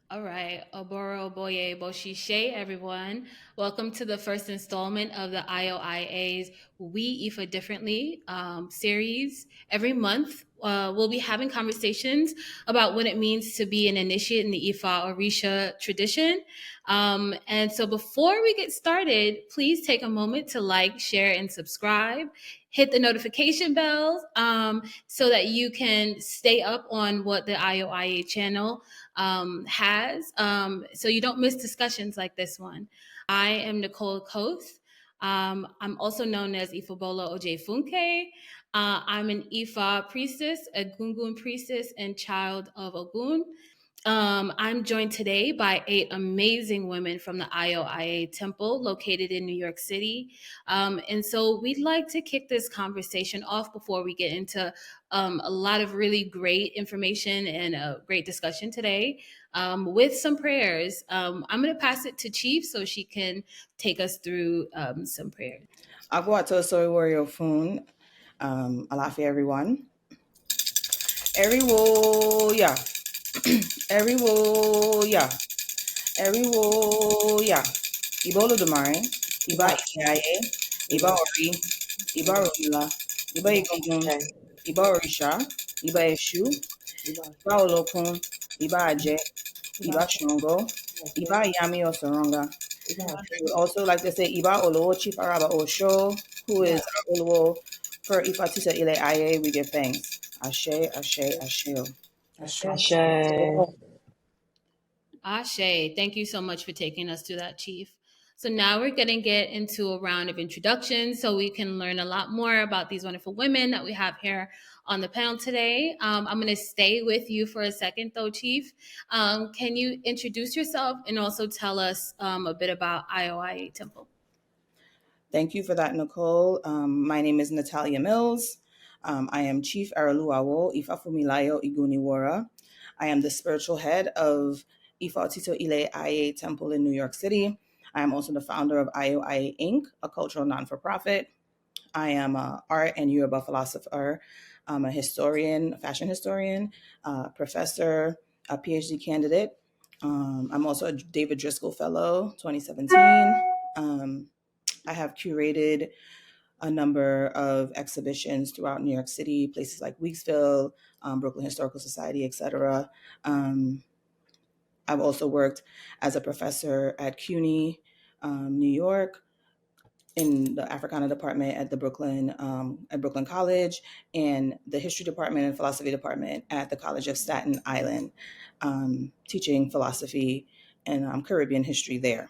All right, Oboro Boye Boshishe, everyone. Welcome to the first installment of the IOIA's We Ifá Differently series. Every month, we'll be having conversations about what it means to be an initiate in the Ifa-Orisa tradition. And so before we get started, please take a moment to like, share, and subscribe. Hit the notification bells so that you can stay up on what the IOIA channel has, so you don't miss discussions like this one. I am Nicole Koth. I'm also known as Ifabola Ojefunke. I'm an Ifa priestess, a Gungun priestess, and child of Ogun. I'm joined today by 8 amazing women from the IOIA Temple located in New York City. And so we'd like to kick this conversation off before we get into a lot of really great information and a great discussion today with some prayers. I'm going to pass it to Chief so she can take us through some prayers. Agwato Soy Warrior Phone. Alafi everyone. Eriwo ya. Eriwo ya. Eriwo ya. Ibolo Dumare. Iba Iyaye. Iba Ori. Iba Romila. Iba Igungun. Iba Orisha. Iba Eshu. Iba Olokun. Iba Aje. Iba Shongo. Iba Yami Osoronga. We would also like to say Iba Olowo Chief Araba Osho, who is our Olowo for Ifa Tisa Ile Aye. We give thanks. Ashe, Ashe, Ashe. Ashe. Ashe, thank you so much for taking us through that, Chief. So now we're going to get into a round of introductions so we can learn a lot more about these wonderful women that we have here on the panel today. I'm going to stay with you for a second, though, Chief. Can you introduce yourself and also tell us a bit about IOIA Temple? Thank you for that, Nicole. My name is Natalia Mills. I am Chief Araluawo Ifa Fumilayo Iguniwara. I am the spiritual head of Ifa Tito Ile Aye Temple in New York City. I am also the founder of IOIA Inc., a cultural non-for-profit. I am an art and Yoruba philosopher. I'm a historian, a fashion historian, professor, a PhD candidate. I'm also a David Driscoll Fellow, 2017. I have curated a number of exhibitions throughout New York City, places like Weeksville, Brooklyn Historical Society, etc. I've also worked as a professor at CUNY, New York, in the Africana department at the Brooklyn College, and the history department and philosophy department at the College of Staten Island, teaching philosophy and Caribbean history there.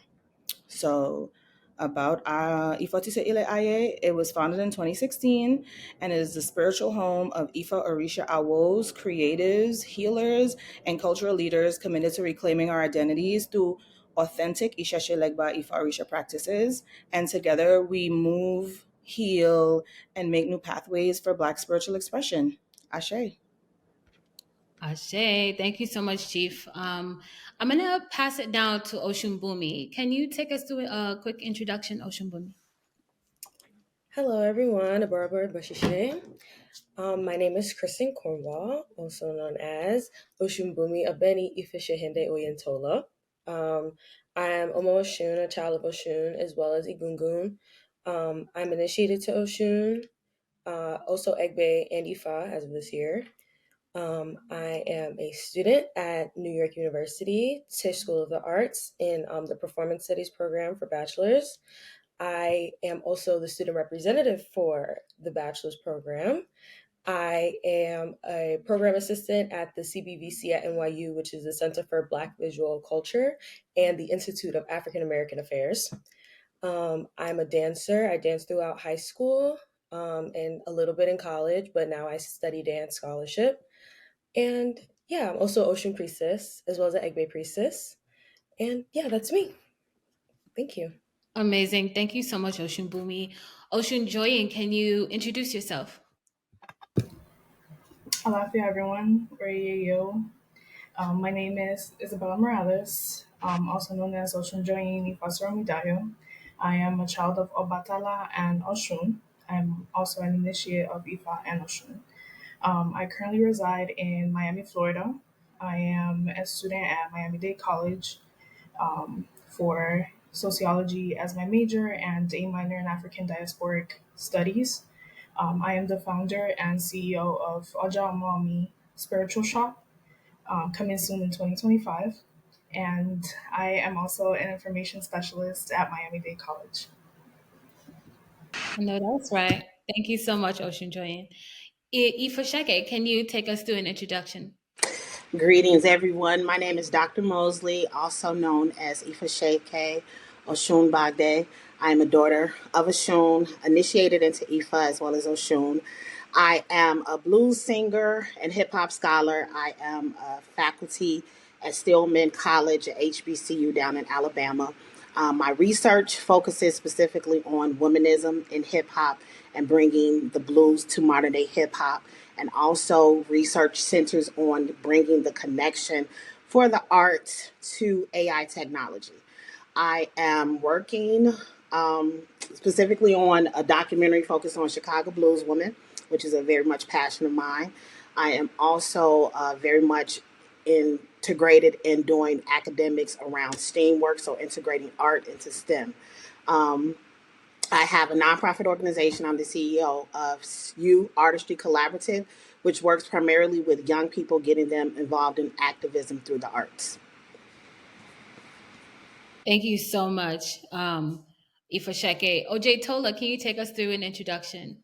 So about Ifa Tise Ile Aye, it was founded in 2016 and it is the spiritual home of Ifa-Orisa awos, creatives, healers, and cultural leaders committed to reclaiming our identities through authentic Isheshe Legba Ifa-Orisa practices. And together we move, heal, and make new pathways for Black spiritual expression. Ashe. Ashe, thank you so much, Chief. I'm going to pass it down to Ocean Bumi. Can you take us through a quick introduction, Ocean Bumi? Hello, everyone. Abara Bashishe. My name is Kristen Cornwall, also known as Oshumbumi Abeni Ifishehende Oyentola. I am Omo Oshun, a child of Oshun, as well as Igungun. I'm initiated to Oshun, also Egbe and Ifa as of this year. I am a student at New York University, Tisch School of the Arts, in the Performance Studies program for bachelor's. I am also the student representative for the bachelor's program. I am a program assistant at the CBVC at NYU, which is the Center for Black Visual Culture and the Institute of African American Affairs. I'm a dancer. I danced throughout high school and a little bit in college, but now I study dance scholarship. And yeah, I'm also Ocean Priestess as well as an Egbe Priestess. And yeah, that's me. Thank you. Amazing. Thank you so much, Ocean Bumi. Ocean Joyen, can you introduce yourself? Alafia, everyone. Yo. My name is Isabella Morales, also known as Oshun Joyini Fasoromidayo. I am a child of Obatala and Oshun. I'm also an initiate of Ifa and Oshun. I currently reside in Miami, Florida. I am a student at Miami-Dade College for sociology as my major and a minor in African diasporic studies. I am the founder and CEO of Oja Mommy Spiritual Shop, coming soon in 2025. And I am also an information specialist at Miami-Dade College. No, that's right. Thank you so much, Ocean Joyen. Ifa, can you take us through an introduction? Greetings, everyone. My name is Dr. Mosley, also known as Ifa Sheke Oshun Bade. I am a daughter of Oshun, initiated into Ifa as well as Oshun. I am a blues singer and hip hop scholar. I am a faculty at Stillman College at HBCU down in Alabama. My research focuses specifically on womanism in hip hop and bringing the blues to modern day hip hop. And also, research centers on bringing the connection for the arts to AI technology. I am working specifically on a documentary focused on Chicago blues women, which is a very much passion of mine. I am also very much integrated in doing academics around STEAM work, so integrating art into STEM. Um, I have a nonprofit organization. I'm the CEO of U Artistry Collaborative, which works primarily with young people, getting them involved in activism through the arts. Thank you so much, Ifa. OJ Tola, can you take us through an introduction?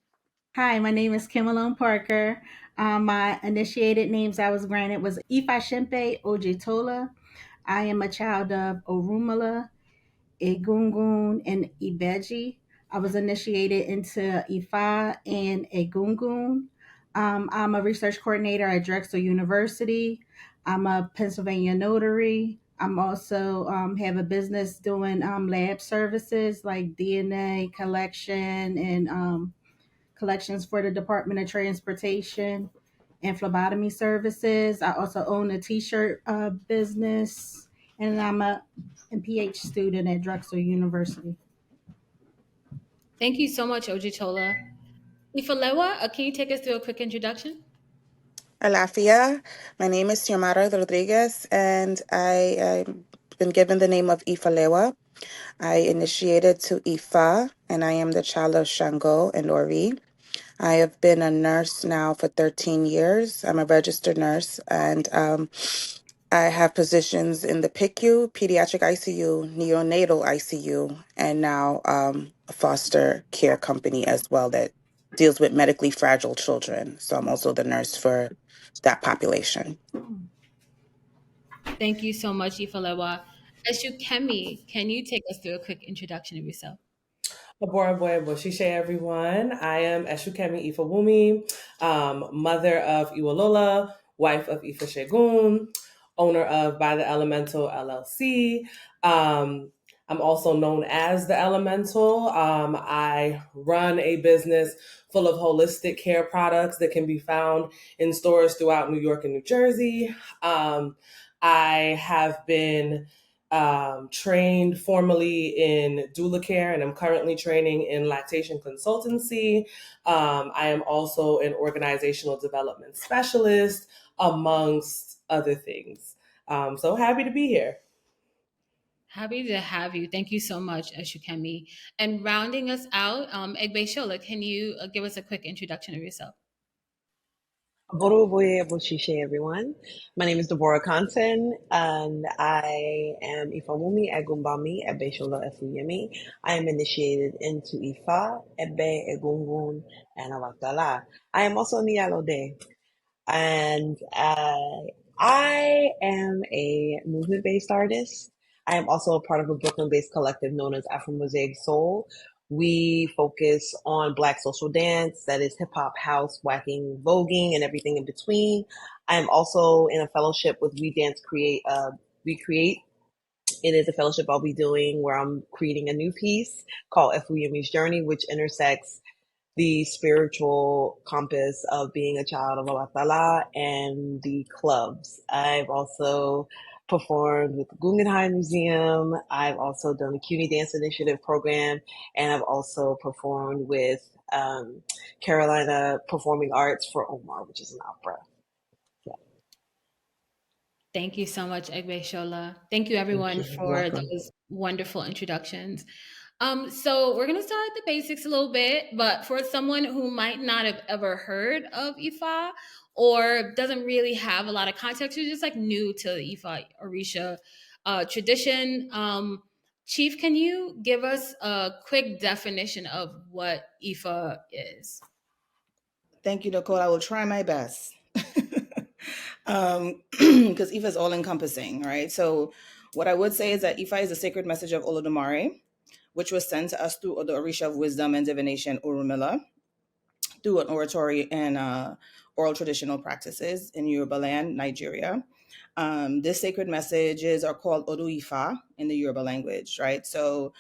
Hi, my name is Kim Malone Parker. My initiated names I was granted was Ifa Shempe Ojetola. I am a child of Orumala, Egungun, and Ibeji. I was initiated into Ifa and Egungun. I'm a research coordinator at Drexel University. I'm a Pennsylvania notary. I'm also have a business doing lab services like DNA collection and collections for the Department of Transportation and phlebotomy services. I also own a t-shirt business, and I'm a PhD student at Drexel University. Thank you so much, OJ Tola. Ifalewa, can you take us through a quick introduction? Alafia. My name is Xiomara Rodriguez, and I've been given the name of Ifalewa. I initiated to Ifa, and I am the child of Shango and Ori. I have been a nurse now for 13 years. I'm a registered nurse, and I have positions in the PICU, pediatric ICU, neonatal ICU, and now a foster care company as well that deals with medically fragile children. So I'm also the nurse for that population. Thank you so much, Ifalewa. Eshukemi, can you take us through a quick introduction of yourself? Labora Boy Boshishe, everyone. I am Eshukemi Ifawumi, mother of Iwalola, wife of Ifa Shegun, owner of By the Elemental LLC. I'm also known as the Elemental. I run a business full of holistic care products that can be found in stores throughout New York and New Jersey. I have been trained formally in doula care, and I'm currently training in lactation consultancy. I am also an organizational development specialist, amongst other things. So happy to be here. Happy to have you. Thank you so much, Eshukemi. And rounding us out, Egbe Shola, can you give us a quick introduction of yourself? Everyone. My name is Deborah Conson, and I am Ifawumi Agumbami Ebeshola Efuyemi. I am initiated into Ifa, Ebe, Egungun, and Awatala. I am also Nialode, and I am a movement-based artist. I am also a part of a Brooklyn-based collective known as Afro Mosaic Soul. We focus on Black social dance, that is hip hop, house, whacking, voguing, and everything in between. I am also in a fellowship with We Dance Create. We Create. It is a fellowship I'll be doing where I'm creating a new piece called Efuyemi's Journey, which intersects the spiritual compass of being a child of Allah Ta'ala and the clubs. I've also performed with the Guggenheim Museum. I've also done the CUNY Dance Initiative program, and I've also performed with Carolina Performing Arts for Omar, which is an opera. Yeah. Thank you so much, Egbe Shola. Thank you, Thank everyone, you. You're for welcome. those wonderful introductions. So we're gonna start at the basics a little bit, but for someone who might not have ever heard of Ifa or doesn't really have a lot of context, who's just like new to the Ifa-Orisa tradition, Chief, can you give us a quick definition of what Ifa is? Thank you, Nicole. I will try my best. Because Ifa is all encompassing, right? So, what I would say is that Ifa is a sacred message of Olodumare, which was sent to us through the Orisha of wisdom and divination, Urumila, through an oratory and oral traditional practices in Yoruba land, Nigeria. This sacred messages are called Odu Ifa in the Yoruba language, right? So,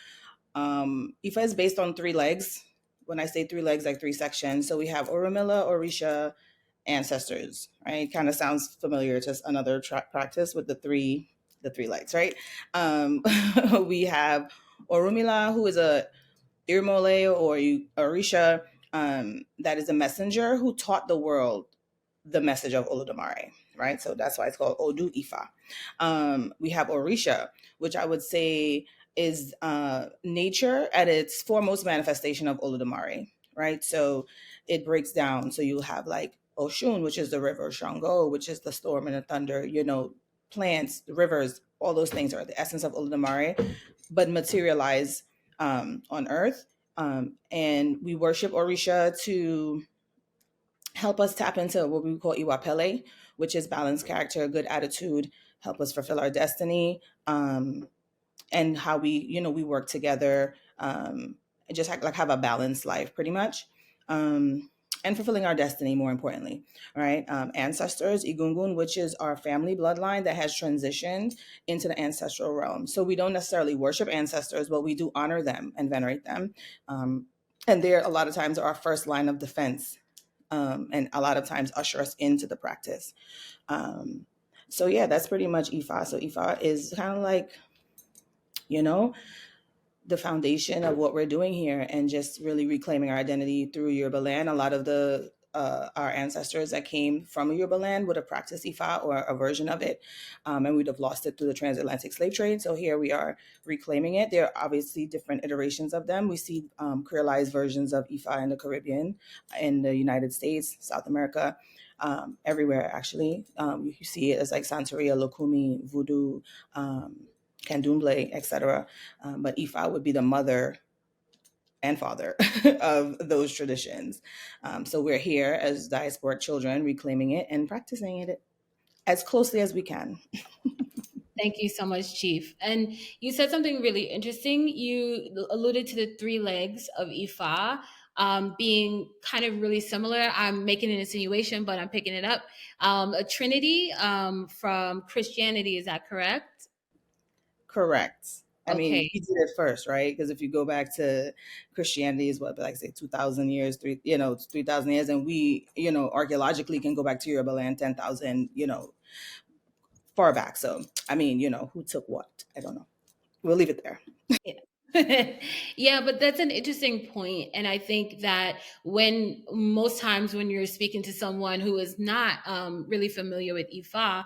Ifa is based on three legs. When I say three legs, like three sections. So we have Orumila, Orisha, ancestors, right? Kind of sounds familiar, just another practice with the three legs, right? We have Orumila, who is a Irmole or Orisha, that is a messenger who taught the world the message of Olodumare, right? So that's why it's called Odu Ifa. We have Orisha, which I would say is nature at its foremost manifestation of Olodumare, right? So it breaks down. So you have like Oshun, which is the river, Shango, which is the storm and the thunder, plants, rivers, all those things are the essence of Olodumare, but materialize on earth. And we worship Orisha to help us tap into what we call Iwapele, which is balanced character, good attitude, help us fulfill our destiny, and how we work together, and just like have a balanced life, pretty much. And fulfilling our destiny, more importantly, right? Ancestors, Igungun, which is our family bloodline that has transitioned into the ancestral realm. So we don't necessarily worship ancestors, but we do honor them and venerate them. And they're a lot of times our first line of defense, and a lot of times usher us into the practice. So yeah, that's pretty much Ifa. So Ifa is kind of like, the foundation of what we're doing here, and just really reclaiming our identity through Yoruba land. A lot of our ancestors that came from Yoruba land would have practiced Ifa or a version of it, and we'd have lost it through the transatlantic slave trade. So here we are reclaiming it. There are obviously different iterations of them. We see creolized versions of Ifa in the Caribbean, in the United States, South America, everywhere actually. You see it as like Santeria, Lokumi, Voodoo, Candomblé, etc. But Ifa would be the mother and father of those traditions. So we're here as diasporic children, reclaiming it and practicing it as closely as we can. Thank you so much, Chief. And you said something really interesting. You alluded to the three legs of Ifa being kind of really similar. I'm making an insinuation, but I'm picking it up. A trinity from Christianity, is that correct? Correct. I mean, Okay. we did it first, right? Because if you go back to Christianity, is what, like say 2,000 years, 3,000 years, and we, archaeologically can go back to Yoruba land 10,000, far back. So, I mean, who took what? I don't know. We'll leave it there. Yeah. Yeah, but that's an interesting point. And I think that when most times when you're speaking to someone who is not really familiar with Ifa,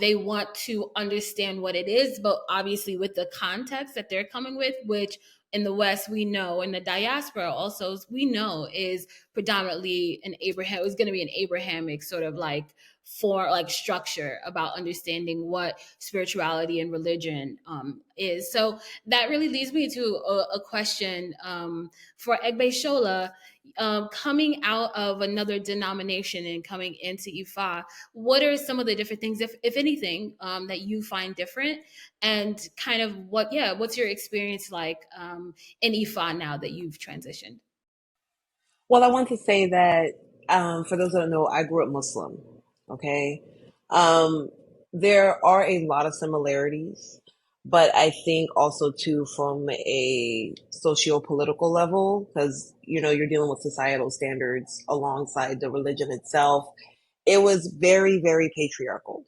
they want to understand what it is, but obviously with the context that they're coming with, which in the West we know, in the diaspora also we know is predominantly is going to be an Abrahamic sort of like structure about understanding what spirituality and religion is. So that really leads me to a question for Egbe Shola. Coming out of another denomination and coming into Ifa, what are some of the different things, if anything, that you find different? And kind of what's your experience like in Ifa now that you've transitioned? Well, I want to say that for those that don't know, I grew up Muslim. Okay. Um, there are a lot of similarities, but I think also too from a socio-political level, because you're dealing with societal standards alongside the religion itself. It was very, very patriarchal,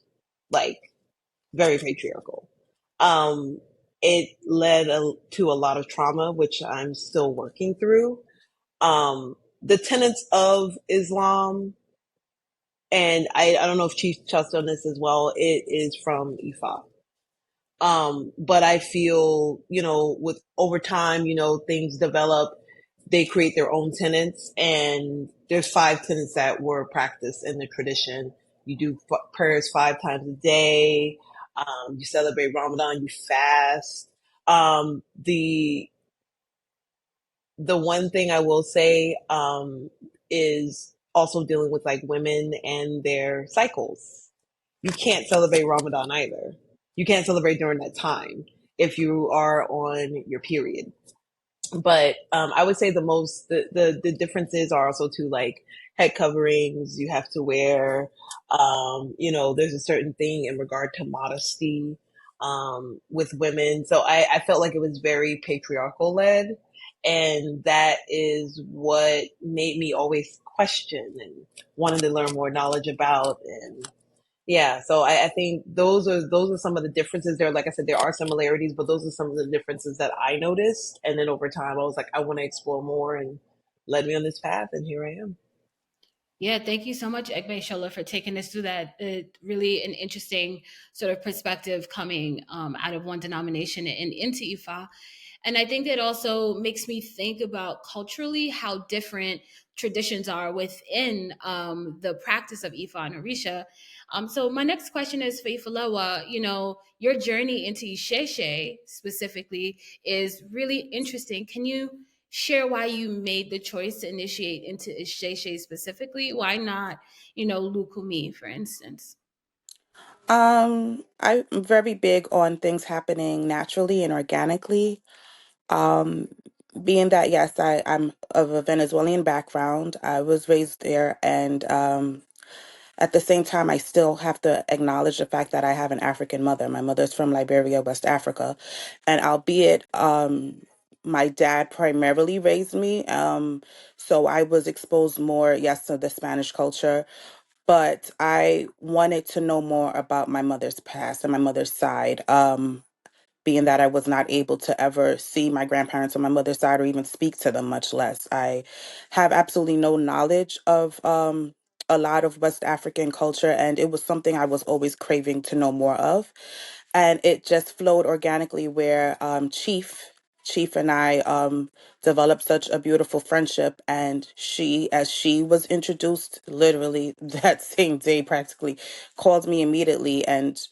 like very patriarchal. Um, it led to a lot of trauma, which I'm still working through. The tenets of Islam and I don't know if Chief touched on this as well. It is from Ifa. But I feel, with over time, things develop, they create their own tenets, and there's 5 tenets that were practiced in the tradition. You do prayers 5 times a day. You celebrate Ramadan, you fast. The one thing I will say, is also dealing with like women and their cycles. You can't celebrate Ramadan either. You can't celebrate during that time if you are on your period. But I would say the differences are also to like head coverings you have to wear. There's a certain thing in regard to modesty with women. So I felt like it was very patriarchal led, and that is what made me always question and wanted to learn more knowledge about. And yeah, so I think those are some of the differences there. Like I said, there are similarities, but those are some of the differences that I noticed. And then over time, I was like, I want to explore more, and led me on this path, and here I am. Yeah, thank you so much, Egbe Shola, for taking us through that. Really an interesting sort of perspective coming out of one denomination and into Ifa. And I think it also makes me think about culturally how different traditions are within the practice of Ifa and Orisha. So my next question is for Ifalewa. Your journey into Isheshe specifically is really interesting. Can you share why you made the choice to initiate into Isheshe specifically? Why not, Lukumi, for instance? I'm very big on things happening naturally and organically. Um, Being that, yes, I'm of a Venezuelan background, I was raised there, and at the same time, I still have to acknowledge the fact that I have an African mother. My mother's from Liberia, West Africa, and albeit my dad primarily raised me, so I was exposed more, yes, to the Spanish culture, but I wanted to know more about my mother's past and my mother's side. Being that I was not able to ever see my grandparents on my mother's side or even speak to them, much less. I have absolutely no knowledge of a lot of West African culture, and it was something I was always craving to know more of. And it just flowed organically where Chief and I developed such a beautiful friendship, and as she was introduced literally that same day practically, called me immediately and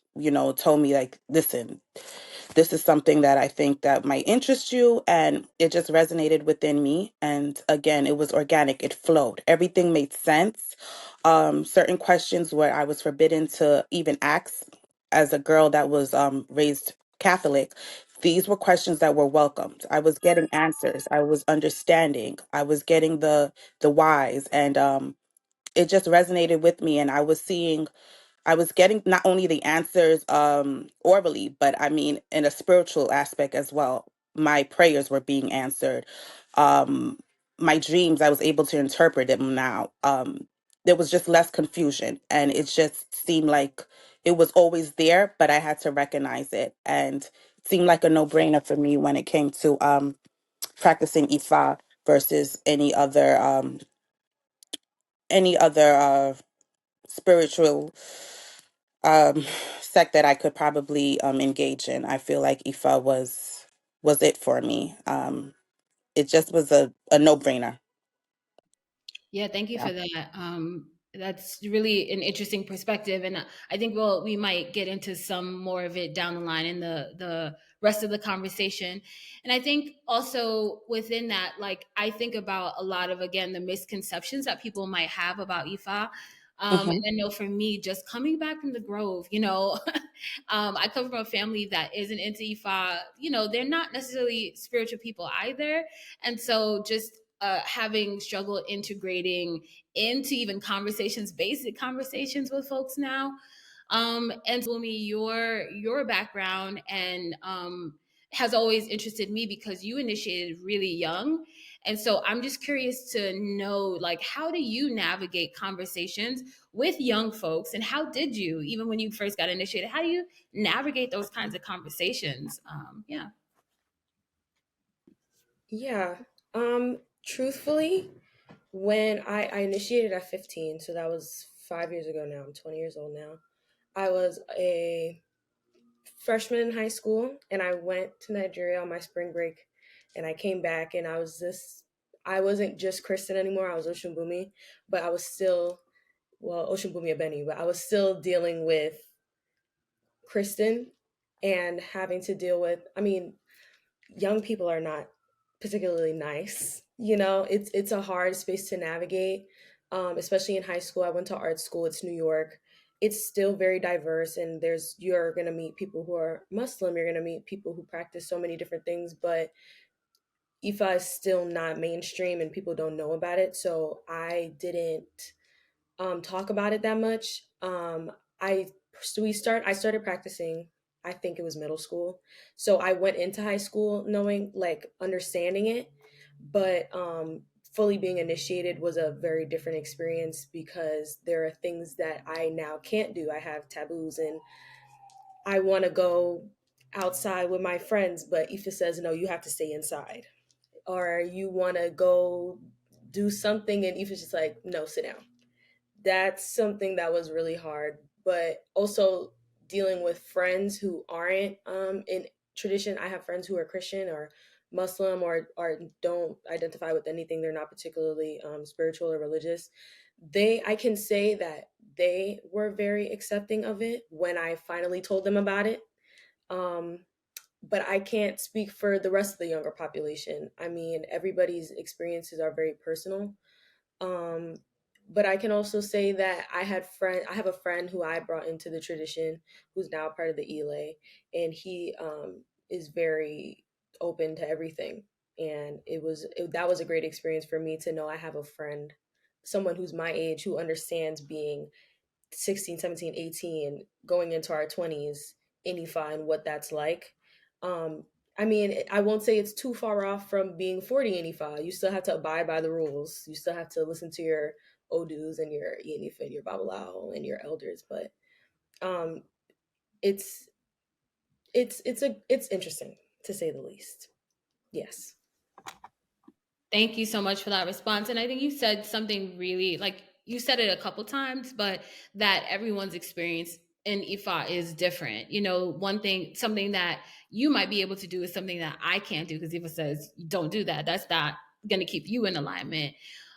told me like, listen, this is something that I think that might interest you. And it just resonated within me. And again, it was organic. It flowed. Everything made sense. Certain questions where I was forbidden to even ask as a girl that was raised Catholic, these were questions that were welcomed. I was getting answers. I was understanding. I was getting the whys. And it just resonated with me. And I was getting not only the answers orally, but I mean in a spiritual aspect as well. My prayers were being answered. Um, my dreams, I was able to interpret them now. There was just less confusion, and it just seemed like it was always there, but I had to recognize it, and it seemed like a no-brainer for me when it came to practicing Ifa versus any other spiritual um sect that I could probably engage in. I feel like Ifa was it for me. It just was a no-brainer. Yeah, thank you Yeah. for that. That's really an interesting perspective, and I think we might get into some more of it down the line in the rest of the conversation. And I think also within that, like I think about a lot of again the misconceptions that people might have about Ifa. Hmm. And I know for me, just coming back from the Grove, I come from a family that isn't into Ifa. They're not necessarily spiritual people either, and so just having struggled integrating into even basic conversations with folks now. And so, Bumi, your background and has always interested me because you initiated really young. And so I'm just curious to know, like, how do you navigate conversations with young folks? And how did you, even when you first got initiated, how do you navigate those kinds of conversations? Yeah. Yeah. Truthfully, when I initiated at 15, so that was 5 years ago now. I'm 20 years old now. I was a freshman in high school, and I went to Nigeria on my spring break, and I came back, and I wasn't just Kristen anymore. I was Oshumbumi, but I was still, well, Oshumbumi Abeni, but I was still dealing with Kristen and having to deal with, I mean, young people are not particularly nice. It's a hard space to navigate, especially in high school. I went to art school. It's New York. It's still very diverse, and you're gonna meet people who are Muslim. You're gonna meet people who practice so many different things, but Ifa is still not mainstream, and people don't know about it. So I didn't talk about it that much. I I started practicing. I think it was middle school, so I went into high school knowing, like, understanding it, but fully being initiated was a very different experience because there are things that I now can't do. I have taboos, and I want to go outside with my friends, but Ifa says no, you have to stay inside, or you want to go do something, and Ifa's just like, no, sit down. That's something that was really hard, but also dealing with friends who aren't in tradition. I have friends who are Christian or Muslim, or don't identify with anything. They're not particularly spiritual or religious. I can say that they were very accepting of it when I finally told them about it. um, but I can't speak for the rest of the younger population. I mean, everybody's experiences are very personal. um, but I can also say that I have a friend who I brought into the tradition, who's now part of the Ile, and he is very open to everything. And that was a great experience for me to know I have a friend, someone who's my age, who understands being 16, 17, 18, going into our 20s in Ifa and what that's like. Um, I mean, I won't say it's too far off from being 40 in Ifa. You still have to abide by the rules. You still have to listen to your Odus and your Ifa and your Babalao and your elders. But um, it's it's interesting, to say the least. Yes. Thank you so much for that response. And I think you said something really, like, you said it a couple times, but that everyone's experience in Ifa is different. One thing, something that you might be able to do is something that I can't do because Ifa says, don't do that. That's not going to keep you in alignment.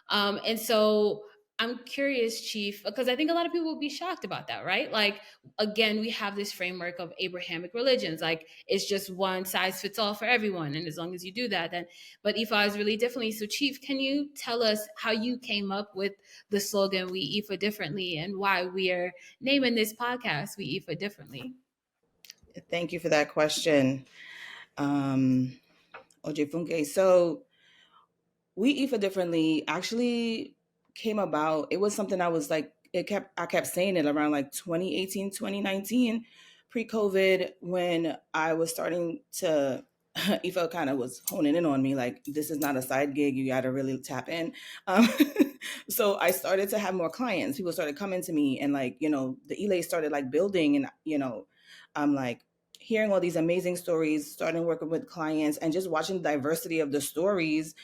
And so I'm curious, Chief, because I think a lot of people will be shocked about that, right? Like, again, we have this framework of Abrahamic religions. Like, it's just one size fits all for everyone. And as long as you do that, then, but Ifa is really differently. So, Chief, can you tell us how you came up with the slogan "We Ifa Differently" and why we are naming this podcast "We Ifa Differently"? Thank you for that question, Ojefunke. So We Ifá Differently actually came about. It was something I kept saying it around like 2018, 2019, pre-COVID, when I was starting to Ifa kind of was honing in on me, like, this is not a side gig, you got to really tap in. um, so I started to have more clients. People started coming to me, and, like, the Ile started like building, and I'm like hearing all these amazing stories, starting working with clients, and just watching the diversity of the stories.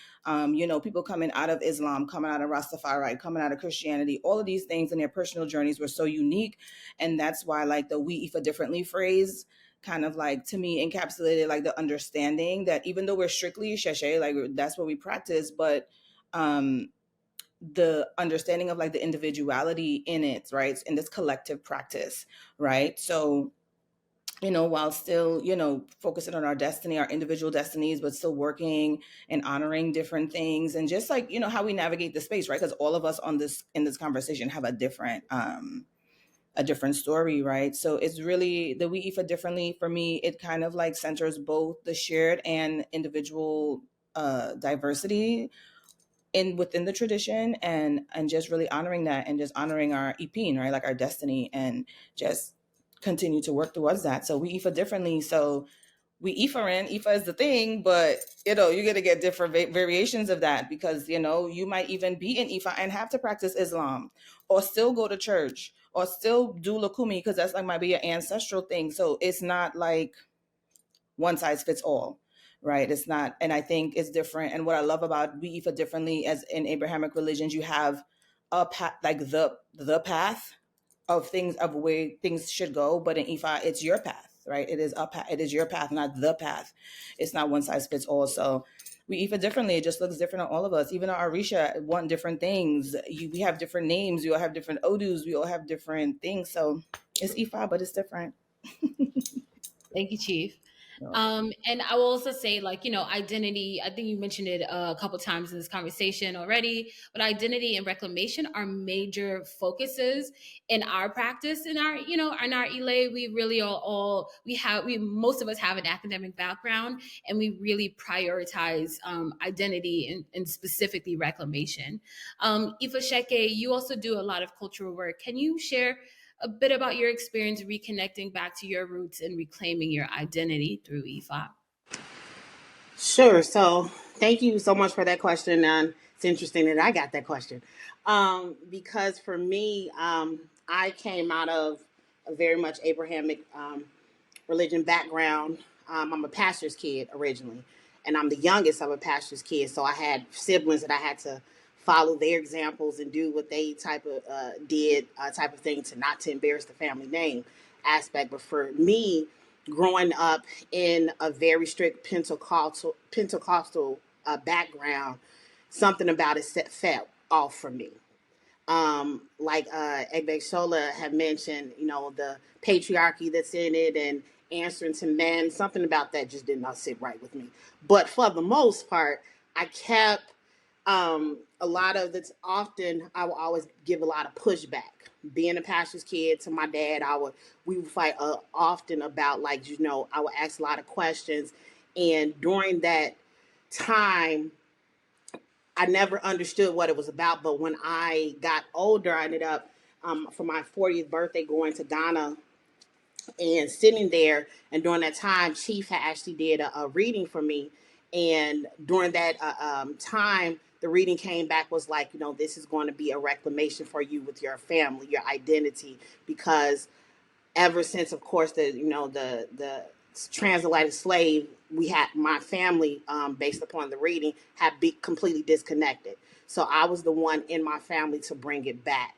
People coming out of Islam, coming out of Rastafari, coming out of Christianity, all of these things in their personal journeys were so unique. And that's why, like, the "We Ifá Differently" phrase kind of, like, to me, encapsulated like the understanding that even though we're strictly Sheshe, like, that's what we practice, but the understanding of, like, the individuality in it, right? In this collective practice, right? So, while still, focusing on our destiny, our individual destinies, but still working and honoring different things, and just, like, how we navigate the space, right? Because all of us in this conversation have a different story, right? So it's really the "We Ifá Differently" for me. It kind of, like, centers both the shared and individual diversity within the tradition, and just really honoring that, and just honoring our Ipin, right? Like, our destiny, and just continue to work towards that. So we Ifá differently. So we Ifa is the thing, but you're gonna get different variations of that, because you might even be in Ifa and have to practice Islam, or still go to church, or still do Lakumi, because that's, like, might be an ancestral thing. So it's not like one size fits all, right? It's not. And I think it's different. And what I love about We Ifá Differently, as in Abrahamic religions, you have a path, like the path of things, of where things should go. But in Ifa, it's your path, right? It is a path. It is your path, not the path. It's not one size fits all. So we Ifa differently. It just looks different on all of us. Even our Orisha want different things. We have different names. We all have different odus. We all have different things. So it's Ifa, but it's different. Thank you, Chief. No. And I will also say, like, identity, I think you mentioned it a couple times in this conversation already, but identity and reclamation are major focuses in our practice, in our, in our ELA. We really most of us have an academic background, and we really prioritize identity and specifically reclamation. Ifa Sheke, you also do a lot of cultural work. Can you share a bit about your experience reconnecting back to your roots and reclaiming your identity through Ifa? Sure. So thank you so much for that question. And it's interesting that I got that question. Because for me, I came out of a very much Abrahamic religion background. I'm a pastor's kid originally, and I'm the youngest of a pastor's kid. So I had siblings that I had to follow their examples and do what they did, type of thing, to not to embarrass the family name aspect. But for me, growing up in a very strict Pentecostal background, something about it felt off for me. Like Egbe Shola had mentioned, the patriarchy that's in it and answering to men, something about that just did not sit right with me. But for the most part, I kept a lot of it's often I will always give a lot of pushback. Being a pastor's kid to my dad, we would fight often about, like, I would ask a lot of questions, and during that time I never understood what it was about. But when I got older, I ended up, for my 40th birthday, going to Ghana and sitting there. And during that time, Chief had actually did a reading for me. And during that time, the reading came back, was like, this is going to be a reclamation for you with your family, your identity, because ever since, of course, the transatlantic slave, we had my family, based upon the reading, had be completely disconnected. So I was the one in my family to bring it back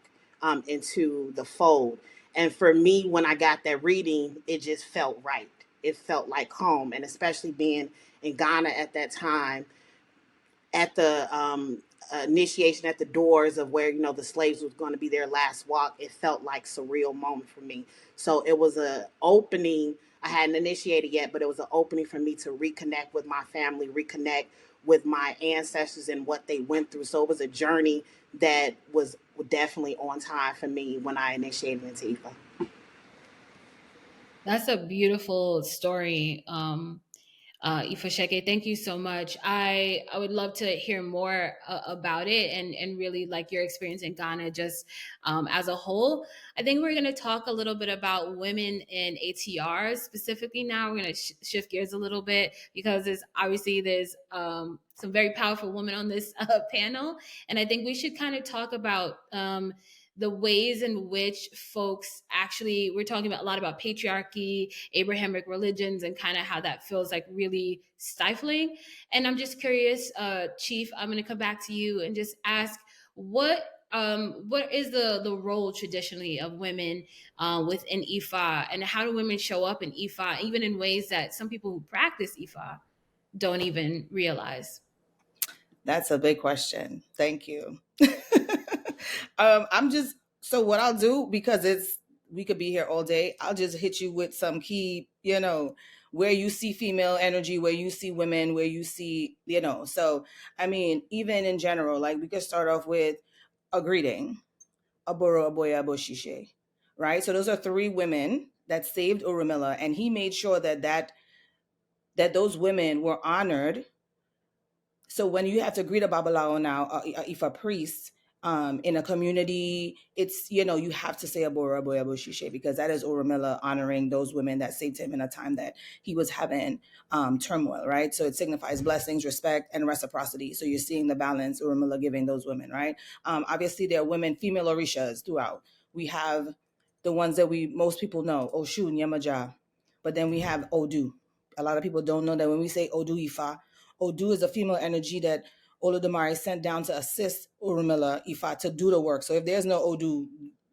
into the fold. And for me, when I got that reading, it just felt right. It felt like home, and especially being in Ghana at that time, at the initiation at the doors of where the slaves was going to be their last walk, it felt like surreal moment for me. So it was a opening. I hadn't initiated yet, but it was an opening for me to reconnect with my family, reconnect with my ancestors and what they went through. So it was a journey that was definitely on time for me when I initiated into Ifa. That's a beautiful story. Ifa Sheke, thank you so much. I would love to hear more about it, and really like your experience in Ghana just as a whole. I think we're going to talk a little bit about women in ATRs specifically now. We're going to shift gears a little bit, because there's some very powerful women on this panel, and I think we should kind of talk about the ways in which folks actually, we're talking about a lot about patriarchy, Abrahamic religions, and kind of how that feels like really stifling. And I'm just curious, Chief, I'm going to come back to you and just ask, what is the role traditionally of women within Ifa, and how do women show up in Ifa, even in ways that some people who practice Ifa don't even realize? That's a big question. Thank you. I'm just, so what I'll do, because we could be here all day, I'll just hit you with some key, where you see female energy, where you see women, where you see, so I mean, even in general, like, we could start off with a greeting, Aboro Aboya Boshishe, right? So those are three women that saved Urumila, and he made sure that those women were honored. So when you have to greet a Babalao now, Ifa priest, in a community, it's, you have to say Abora Boya Boshishe, because that is Urumila honoring those women that saved him in a time that he was having turmoil, right? So it signifies blessings, respect, and reciprocity. So you're seeing the balance Urumila giving those women, right? Obviously, there are women, female Orishas throughout. We have the ones that most people know, Oshun, Yamaja, but then we have Odu. A lot of people don't know that when we say Odu Ifa, Odu is a female energy that Olodumare sent down to assist Urumila Ifa to do the work. So if there's no Odu,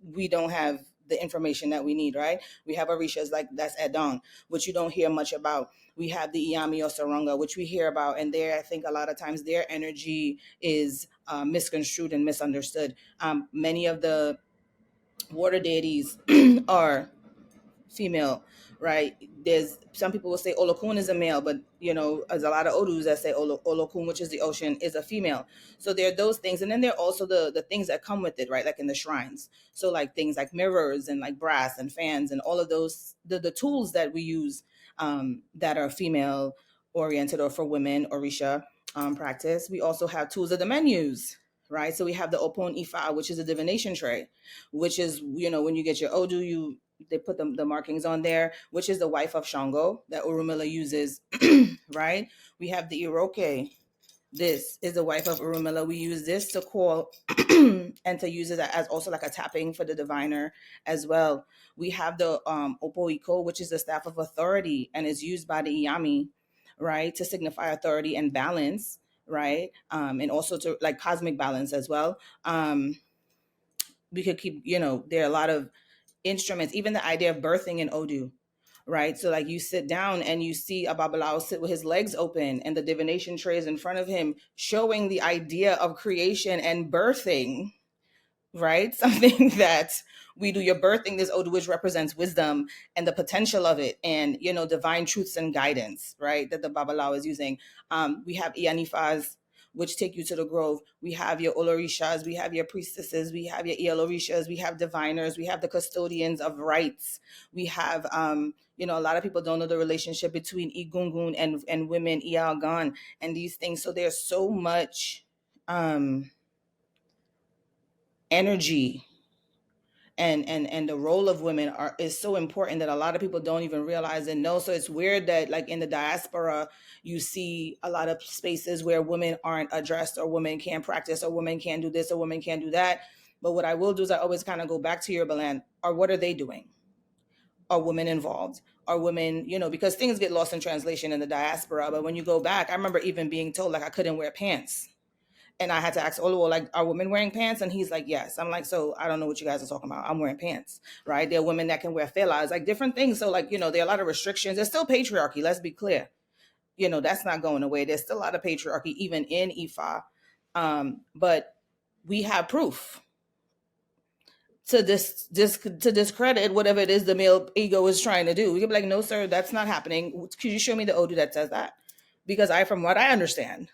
we don't have the information that we need, right? We have Orishas like that's Edong, which you don't hear much about. We have the Iyami or Sarunga, which we hear about, and there I think a lot of times their energy is misconstrued and misunderstood. Many of the water deities are female, right? There's some people will say Olokun is a male, but there's a lot of Odus that say Olokun, which is the ocean, is a female. So there are those things, and then there are also the things that come with it, right? Like in the shrines. So like things like mirrors and like brass and fans and all of those the tools that we use that are female oriented or for women Orisha practice. We also have tools that the men use. Right, so we have the Opon Ifa, which is a divination tray, which is when you get your Odu, they put the markings on there, which is the wife of Shango that Urumila uses, right? We have the Iroke. This is the wife of Urumila. We use this to call and to use it as also like a tapping for the diviner as well. We have the Opoiko, which is the staff of authority and is used by the Iyami, right, to signify authority and balance, right? And also to like cosmic balance as well. We could keep, there are a lot of instruments, even the idea of birthing in Odu, right? So like you sit down and you see a Babalao sit with his legs open and the divination tray is in front of him, showing the idea of creation and birthing, right? Something that we do. You're birthing this Odu, which represents wisdom and the potential of it, and divine truths and guidance, right? That the Babalao is using. We have Iyanifas, which take you to the grove. We have your Olorishas, we have your priestesses, we have your Ialorishas, we have diviners, we have the custodians of rites. We have a lot of people don't know the relationship between Igungun and women, Ialgan, and these things. So there's so much energy and the role of women is so important that a lot of people don't even realize and know. So it's weird that like in the diaspora you see a lot of spaces where women aren't addressed, or women can't practice, or women can't do this, or women can't do that. But what I will do is I always kind of go back to Yoruba land, or what are they doing? Are women involved? Are women, because things get lost in translation in the diaspora, but when you go back, I remember even being told like I couldn't wear pants. And I had to ask Oluwo, like, are women wearing pants? And he's like, yes. I'm like, so I don't know what you guys are talking about. I'm wearing pants, right? There are women that can wear felas, like different things. So like, there are a lot of restrictions. There's still patriarchy. Let's be clear. That's not going away. There's still a lot of patriarchy, even in Ifa. But we have proof to to discredit whatever it is the male ego is trying to do. We can be like, no, sir, that's not happening. Could you show me the Odu that says that? Because from what I understand,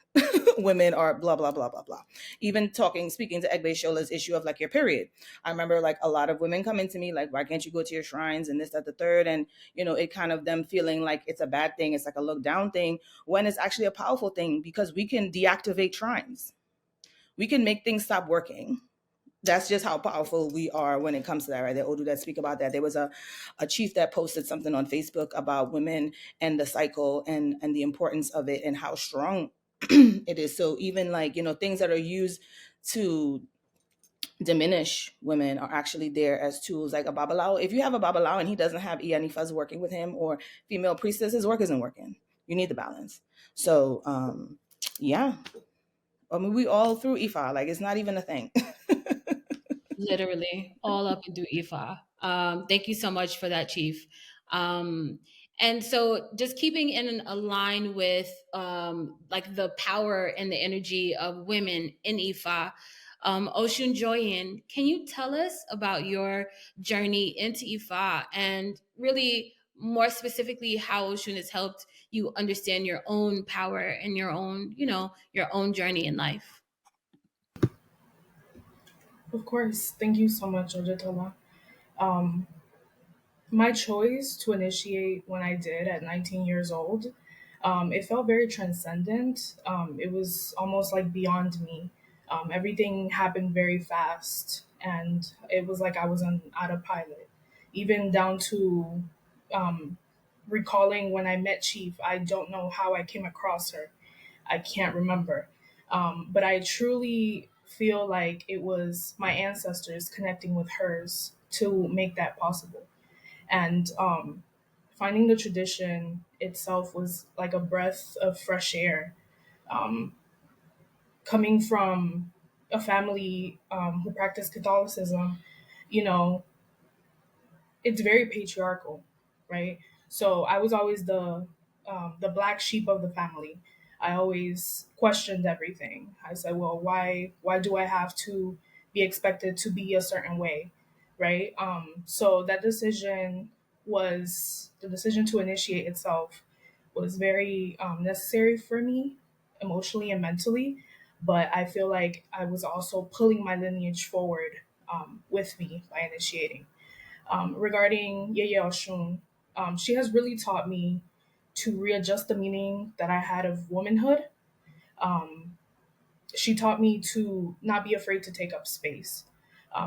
women are blah, blah, blah, blah, blah. Even speaking to Egbe Shola's issue of like your period. I remember like a lot of women coming to me like, why can't you go to your shrines and this, that, the third? And, it kind of them feeling like it's a bad thing. It's like a look down thing, when it's actually a powerful thing, because we can deactivate shrines. We can make things stop working. That's just how powerful we are when it comes to that, right? The Odu that speak about that. There was a chief that posted something on Facebook about women and the cycle and the importance of it and how strong it is. So even like, things that are used to diminish women are actually there as tools, like a Babalao. If you have a Babalao and he doesn't have Iyanifas working with him, or female priestess, his work isn't working. You need the balance. So yeah. I mean, we all through Ifa, like it's not even a thing. Literally all up and through Ifa. Thank you so much for that, Chief. And so just keeping in a line with like the power and the energy of women in Ifa, Oshun Joyin, can you tell us about your journey into Ifa, and really more specifically how Oshun has helped you understand your own power and your own, your own journey in life? Of course. Thank you so much, Ojatola. Um, my choice to initiate when I did at 19 years old, it felt very transcendent. It was almost like beyond me. Everything happened very fast, and it was like I was on autopilot, even down to um, recalling when I met Chief. I don't know how I came across her. I can't remember. But I truly feel like it was my ancestors connecting with hers to make that possible. And finding the tradition itself was like a breath of fresh air. Um, coming from a family who practiced Catholicism, you know, it's very patriarchal, right? So I was always the black sheep of the family. I always questioned everything. I said, well, why do I have to be expected to be a certain way, right? So that decision was the decision to initiate itself was very necessary for me emotionally and mentally. But I feel like I was also pulling my lineage forward with me by initiating. Regarding Yeye Oshun, she has really taught me to readjust the meaning that I had of womanhood. Um, she taught me to not be afraid to take up space.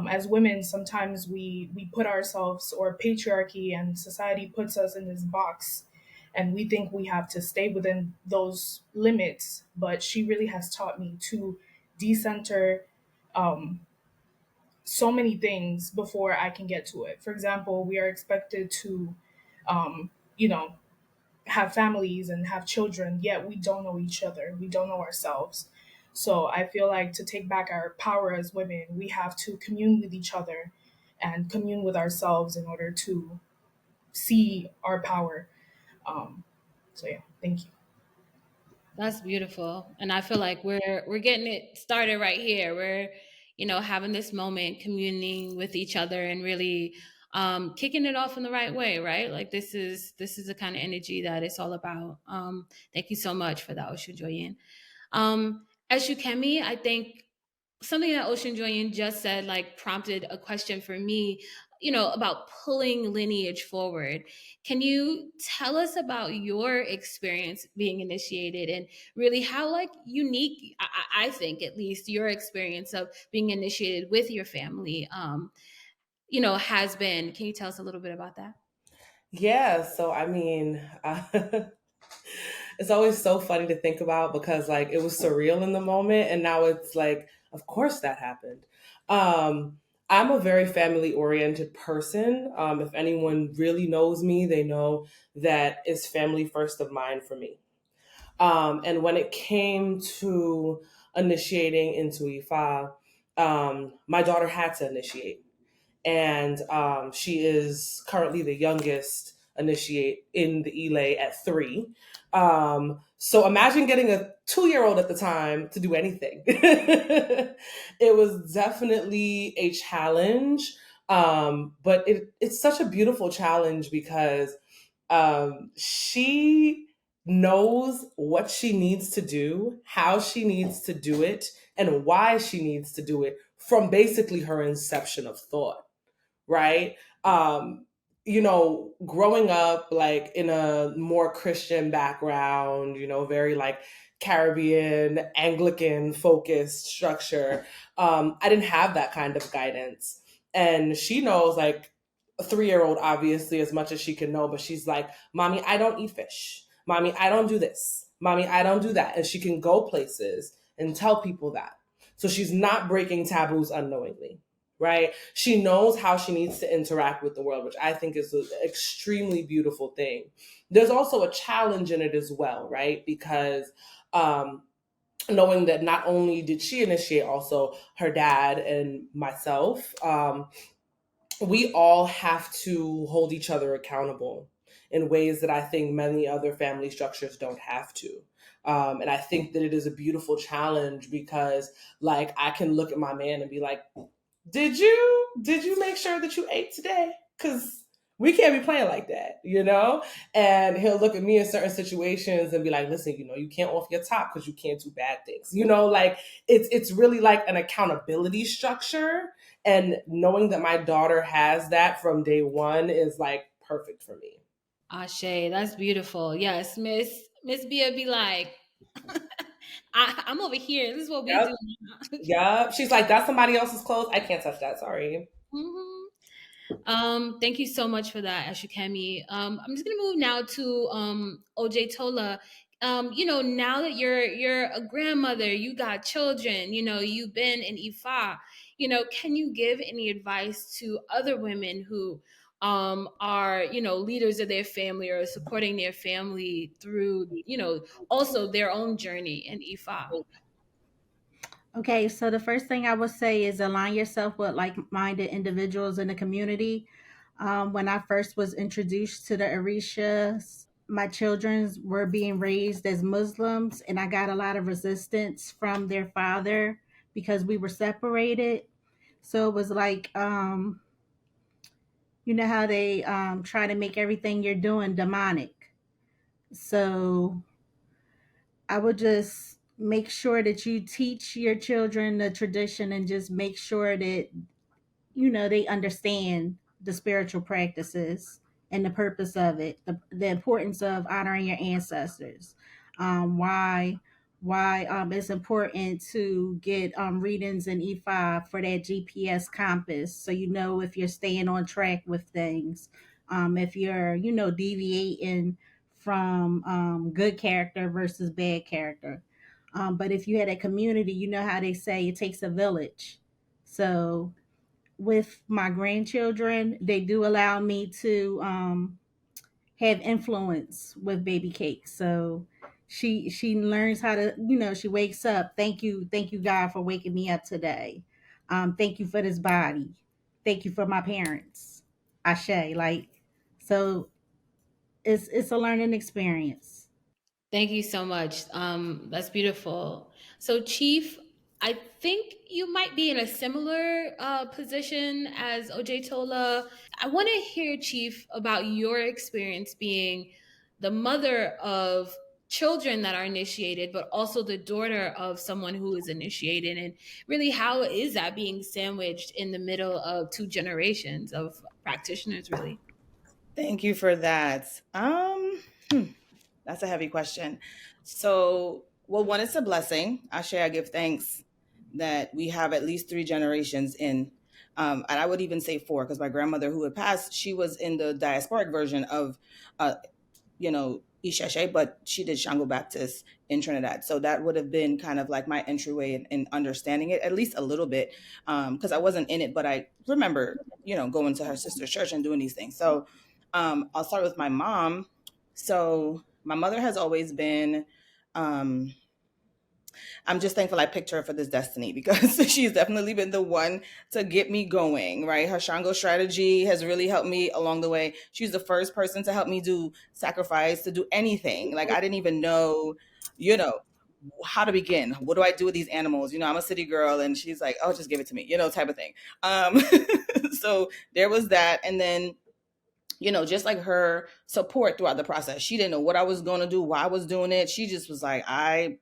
As women, sometimes we put ourselves, or patriarchy and society puts us in this box, and we think we have to stay within those limits. But she really has taught me to decenter um, so many things before I can get to it. For example, we are expected to, um, you know, have families and have children, yet we don't know each other. We don't know ourselves. So I feel like to take back our power as women, we have to commune with each other and commune with ourselves in order to see our power. So yeah, thank you. That's beautiful. And I feel like we're getting it started right here. We're, having this moment, communing with each other and really kicking it off in the right way, right? Like this is the kind of energy that it's all about. Thank you so much for that, Ocean Joyen. As Shukemi, I think something that Ocean Joyen just said like prompted a question for me, about pulling lineage forward. Can you tell us about your experience being initiated and really how like unique, I think at least your experience of being initiated with your family, has been? Can you tell us a little bit about that? Yeah, so it's always so funny to think about because like it was surreal in the moment, and now it's like, of course that happened. Um, I'm a very family oriented person. If anyone really knows me, they know that is family first of mind for me. And when it came to initiating into Ifa, my daughter had to initiate, and she is currently the youngest initiate in the Ile at 3. So imagine getting a 2-year old at the time to do anything. It was definitely a challenge, but it's such a beautiful challenge because she knows what she needs to do, how she needs to do it, and why she needs to do it from basically her inception of thought, right? Um, growing up like in a more Christian background, very like Caribbean, Anglican focused structure, I didn't have that kind of guidance. And she knows like a 3-year old, obviously, as much as she can know, but she's like, Mommy, I don't eat fish. Mommy, I don't do this. Mommy, I don't do that. And she can go places and tell people that. So she's not breaking taboos unknowingly, right? She knows how she needs to interact with the world, which I think is an extremely beautiful thing. There's also a challenge in it as well, right? Because um, knowing that not only did she initiate, also her dad and myself, we all have to hold each other accountable in ways that I think many other family structures don't have to. And I think that it is a beautiful challenge because, like, I can look at my man and be like, did you make sure that you ate today? Because we can't be playing like that, And he'll look at me in certain situations and be like, listen, you can't off your top because you can't do bad things. Like it's really like an accountability structure. And knowing that my daughter has that from day one is like perfect for me. Ashe, that's beautiful. Yes, Miss Bia be like, I'm over here. This is what we Yep. do. Yep. She's like, that's somebody else's clothes. I can't touch that. Sorry. Mhm. Thank you so much for that, Ashukemi. I'm just gonna move now to OJ Tola. Now that you're a grandmother, you got children, you've been in Ifa, can you give any advice to other women who are, leaders of their family or supporting their family through, also their own journey in Ifa? Okay, so the first thing I would say is align yourself with like-minded individuals in the community. When I first was introduced to the Orishas, my children were being raised as Muslims, and I got a lot of resistance from their father because we were separated. So it was like, you know how they try to make everything you're doing demonic. So I would just make sure that you teach your children the tradition and just make sure that they understand the spiritual practices and the purpose of it, the importance of honoring your ancestors, why it's important to get readings in E5 for that GPS compass, so you know if you're staying on track with things, if you're deviating from good character versus bad character. But if you had a community, you know how they say it takes a village. So with my grandchildren, they do allow me to have influence with baby cake. So she learns how to, she wakes up. Thank you, God, for waking me up today. Thank you for this body. Thank you for my parents. Ashe, like, so it's a learning experience. Thank you so much. That's beautiful. So, Chief, I think you might be in a similar position as OJ Tola. I want to hear, Chief, about your experience being the mother of children that are initiated, but also the daughter of someone who is initiated. And really, how is that being sandwiched in the middle of two generations of practitioners, really? Thank you for that. That's a heavy question. So, well, one, it's a blessing. I give thanks that we have at least three generations in. And I would even say four, because my grandmother who had passed, she was in the diasporic version of, uh, Isheshe, but she did Shango Baptist in Trinidad. So that would have been kind of like my entryway in understanding it, at least a little bit, because I wasn't in it, but I remember, going to her sister's church and doing these things. So I'll start with my mom. So my mother has always been, um, I'm just thankful I picked her for this destiny, because she's definitely been the one to get me going, right? Her Shango strategy has really helped me along the way. She's the first person to help me do sacrifice, to do anything. Like, I didn't even know, you know, how to begin. What do I do with these animals? I'm a city girl, and she's like, oh, just give it to me, type of thing. Um, so there was that. And then, just like her support throughout the process. She didn't know what I was going to do, why I was doing it. She just was like, I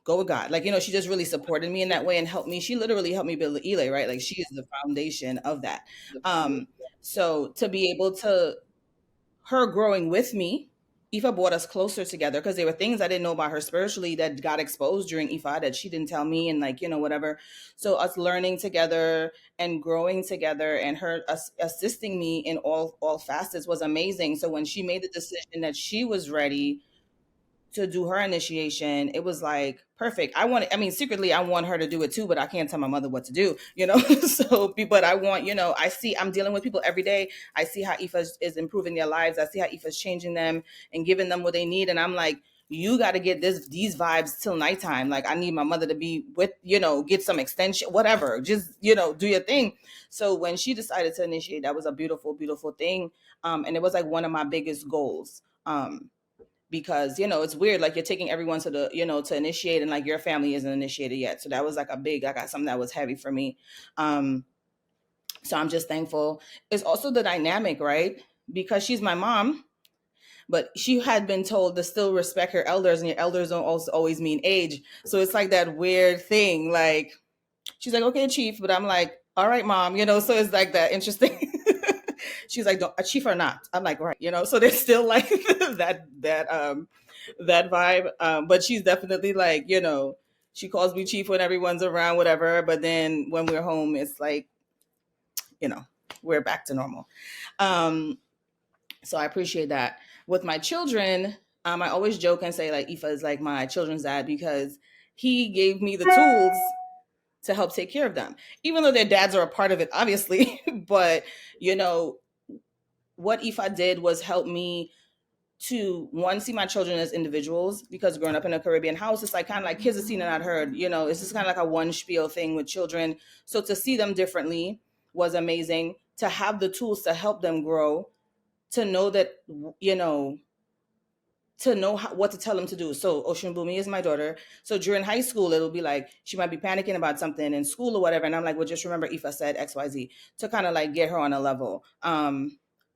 go with God. Like, she just really supported me in that way and helped me. She literally helped me build the Ile, right? Like, she is the foundation of that. So to be able to, her growing with me, Ifa brought us closer together, because there were things I didn't know about her spiritually that got exposed during Ifa that she didn't tell me, and like, whatever. So us learning together and growing together, and her assisting me in all facets was amazing. So when she made the decision that she was ready to do her initiation, it was like perfect. Secretly I want her to do it too, but I can't tell my mother what to do, so, but I want, I'm dealing with people every day. I see how Ifa is improving their lives. I see how Ifa is changing them and giving them what they need. And I'm like, you got to get these vibes till nighttime. Like, I need my mother to be with, get some extension, whatever, just, do your thing. So when she decided to initiate, that was a beautiful, beautiful thing. And it was like one of my biggest goals. Because it's weird, like, you're taking everyone to the to initiate, and like your family isn't initiated yet. So that was like I got something that was heavy for me. So I'm just thankful. It's also the dynamic, right? Because she's my mom, but she had been told to still respect her elders, and your elders don't also always mean age. So it's like that weird thing, like, she's like, okay, chief, but I'm like, all right, mom, so it's like that interesting. She's like, don't, a chief or not? I'm like, right, so there's still like that vibe. But she's definitely like, she calls me chief when everyone's around, whatever. But then when we're home, it's like, we're back to normal. So I appreciate that. With my children, I always joke and say like Ifa is like my children's dad, because he gave me the tools to help take care of them, even though their dads are a part of it, obviously. But what Ifa did was help me to one, see my children as individuals, because growing up in a Caribbean house, it's like kind of like kids are seen and not heard, it's just kind of like a one spiel thing with children. So to see them differently was amazing, to have the tools to help them grow, to know that, to know what to tell them to do. So Oshunbumi is my daughter. So during high school, it'll be like she might be panicking about something in school or whatever, and I'm like, well, just remember Ifa said XYZ, to kind of like get her on a level.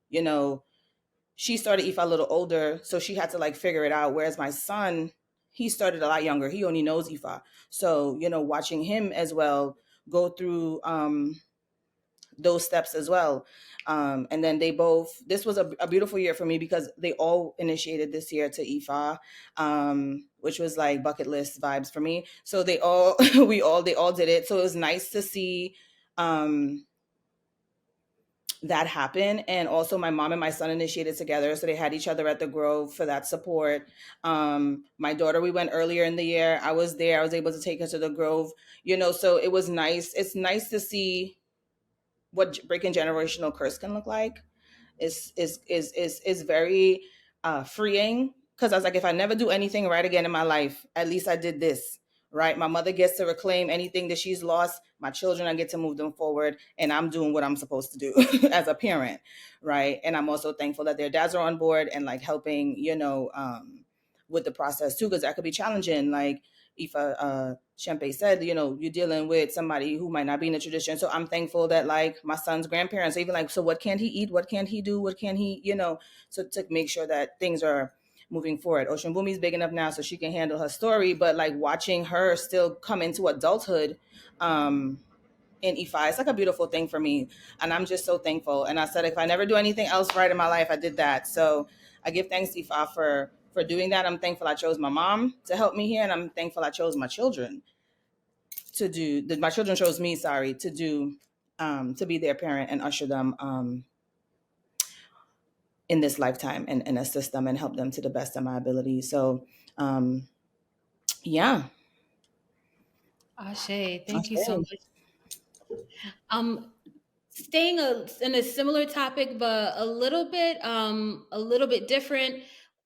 You know, she started Ifa a little older, so she had to like figure it out. Whereas my son, he started a lot younger. He only knows Ifa, so watching him as well go through those steps as well. And then this was a beautiful year for me, because they all initiated this year to Ifa, which was like bucket list vibes for me. So they all, they all did it. So it was nice to see that happen. And also my mom and my son initiated together. So they had each other at the Grove for that support. My daughter, we went earlier in the year. I was there. I was able to take her to the Grove, so it was nice. It's nice to see what breaking generational curse can look like. Is very freeing, because I was like, if I never do anything right again in my life, at least I did this right. My mother gets to reclaim anything that she's lost. My children, I get to move them forward, and I'm doing what I'm supposed to do as a parent, right? And I'm also thankful that their dads are on board and like helping, with the process too, because that could be challenging. Like Ifa Shempe said, you're dealing with somebody who might not be in the tradition. So I'm thankful that like my son's grandparents are even like, so what can he eat? What can he do? What can he, so to make sure that things are moving forward. Ocean Bumi's big enough now so she can handle her story, but like watching her still come into adulthood in Ifa, it's like a beautiful thing for me. And I'm just so thankful. And I said, if I never do anything else right in my life, I did that. So I give thanks to Ifa for doing that. I'm thankful I chose my mom to help me here, and I'm thankful I chose my children to do that. My children chose me, sorry, to do to be their parent and usher them in this lifetime, and assist them and help them to the best of my ability. So yeah. Ashe, thank you so Okay. much. Staying in a similar topic, but a little bit different.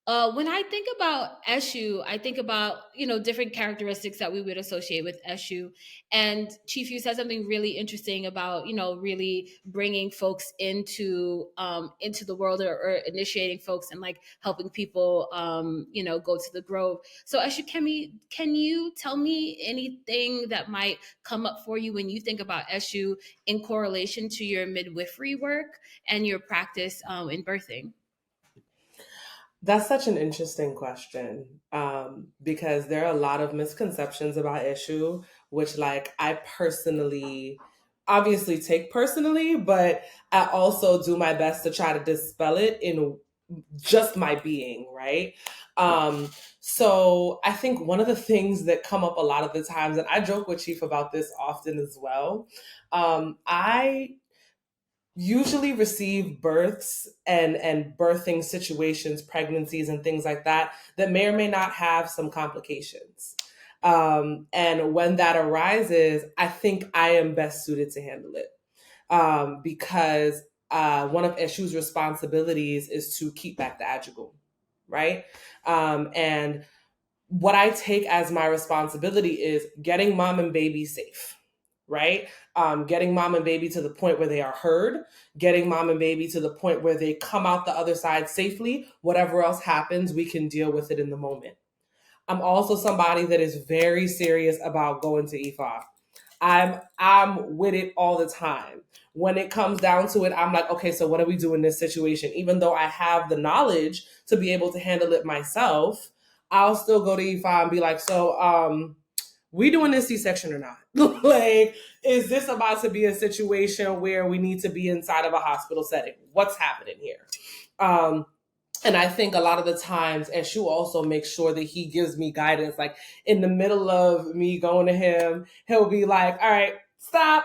When I think about Eshu, I think about different characteristics that we would associate with Eshu. And Chief, you said something really interesting about really bringing folks into the world, or initiating folks and like helping people go to the Grove. So Eshu, can you tell me anything that might come up for you when you think about Eshu in correlation to your midwifery work and your practice in birthing? That's such an interesting question, because there are a lot of misconceptions about Eshu, which like I personally obviously take personally, but I also do my best to try to dispel it in just my being, right? So I think one of the things that come up a lot of the times, and I joke with Chief about this often as well, I usually receive births and birthing situations, pregnancies and things like that may or may not have some complications. And when that arises, I think I am best suited to handle it, because one of Eshu's responsibilities is to keep back the adjugum, right? And what I take as my responsibility is getting mom and baby safe, right? Getting mom and baby to the point where they are heard, getting mom and baby to the point where they come out the other side safely. Whatever else happens, we can deal with it in the moment. I'm also somebody that is very serious about going to Ifa. I'm with it all the time. When it comes down to it, I'm like, okay, so what do we do in this situation? Even though I have the knowledge to be able to handle it myself, I'll still go to Ifa and be like, so we doing this C-section or not? Like, is this about to be a situation where we need to be inside of a hospital setting? What's happening here? And I think a lot of the times, Eshu also makes sure that he gives me guidance. Like in the middle of me going to him, he'll be like, all right, stop.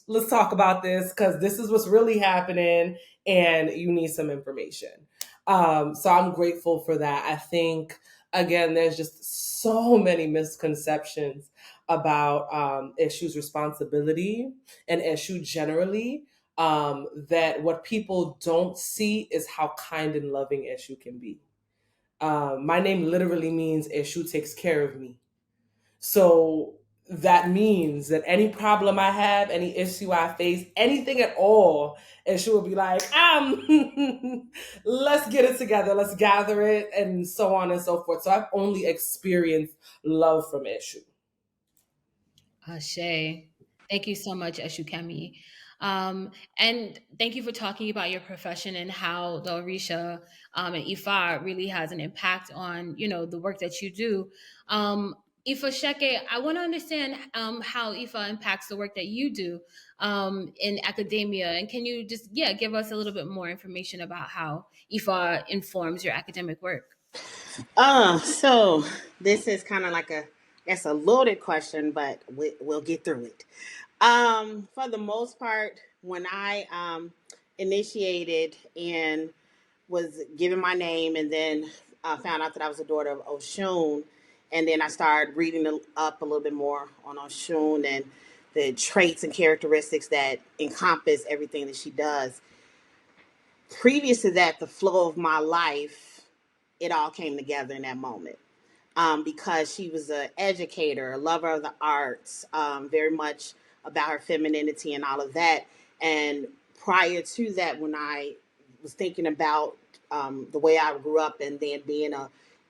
Let's talk about this, because this is what's really happening and you need some information. So I'm grateful for that. I think, again, there's just so many misconceptions about Eshu's responsibility and Eshu generally, that what people don't see is how kind and loving Eshu can be. My name literally means Eshu takes care of me. So that means that any problem I have, any issue I face, anything at all, and she will be like, let's get it together, let's gather it, and so on and so forth. So I've only experienced love from Eshu. Ashe. Thank you so much, Eshukemi. And thank you for talking about your profession and how the Orisha and Ifa really has an impact on, the work that you do. Ifa Sheke, I want to understand how Ifa impacts the work that you do in academia. And can you just, give us a little bit more information about how Ifa informs your academic work? So this is kind of like it's a loaded question, but we'll get through it. For the most part, when I initiated and was given my name, and then found out that I was a daughter of Oshun, and then I started reading up a little bit more on Oshun and the traits and characteristics that encompass everything that she does. Previous to that, the flow of my life, it all came together in that moment. Because she was an educator, a lover of the arts, very much about her femininity and all of that. And prior to that, when I was thinking about the way I grew up, and then being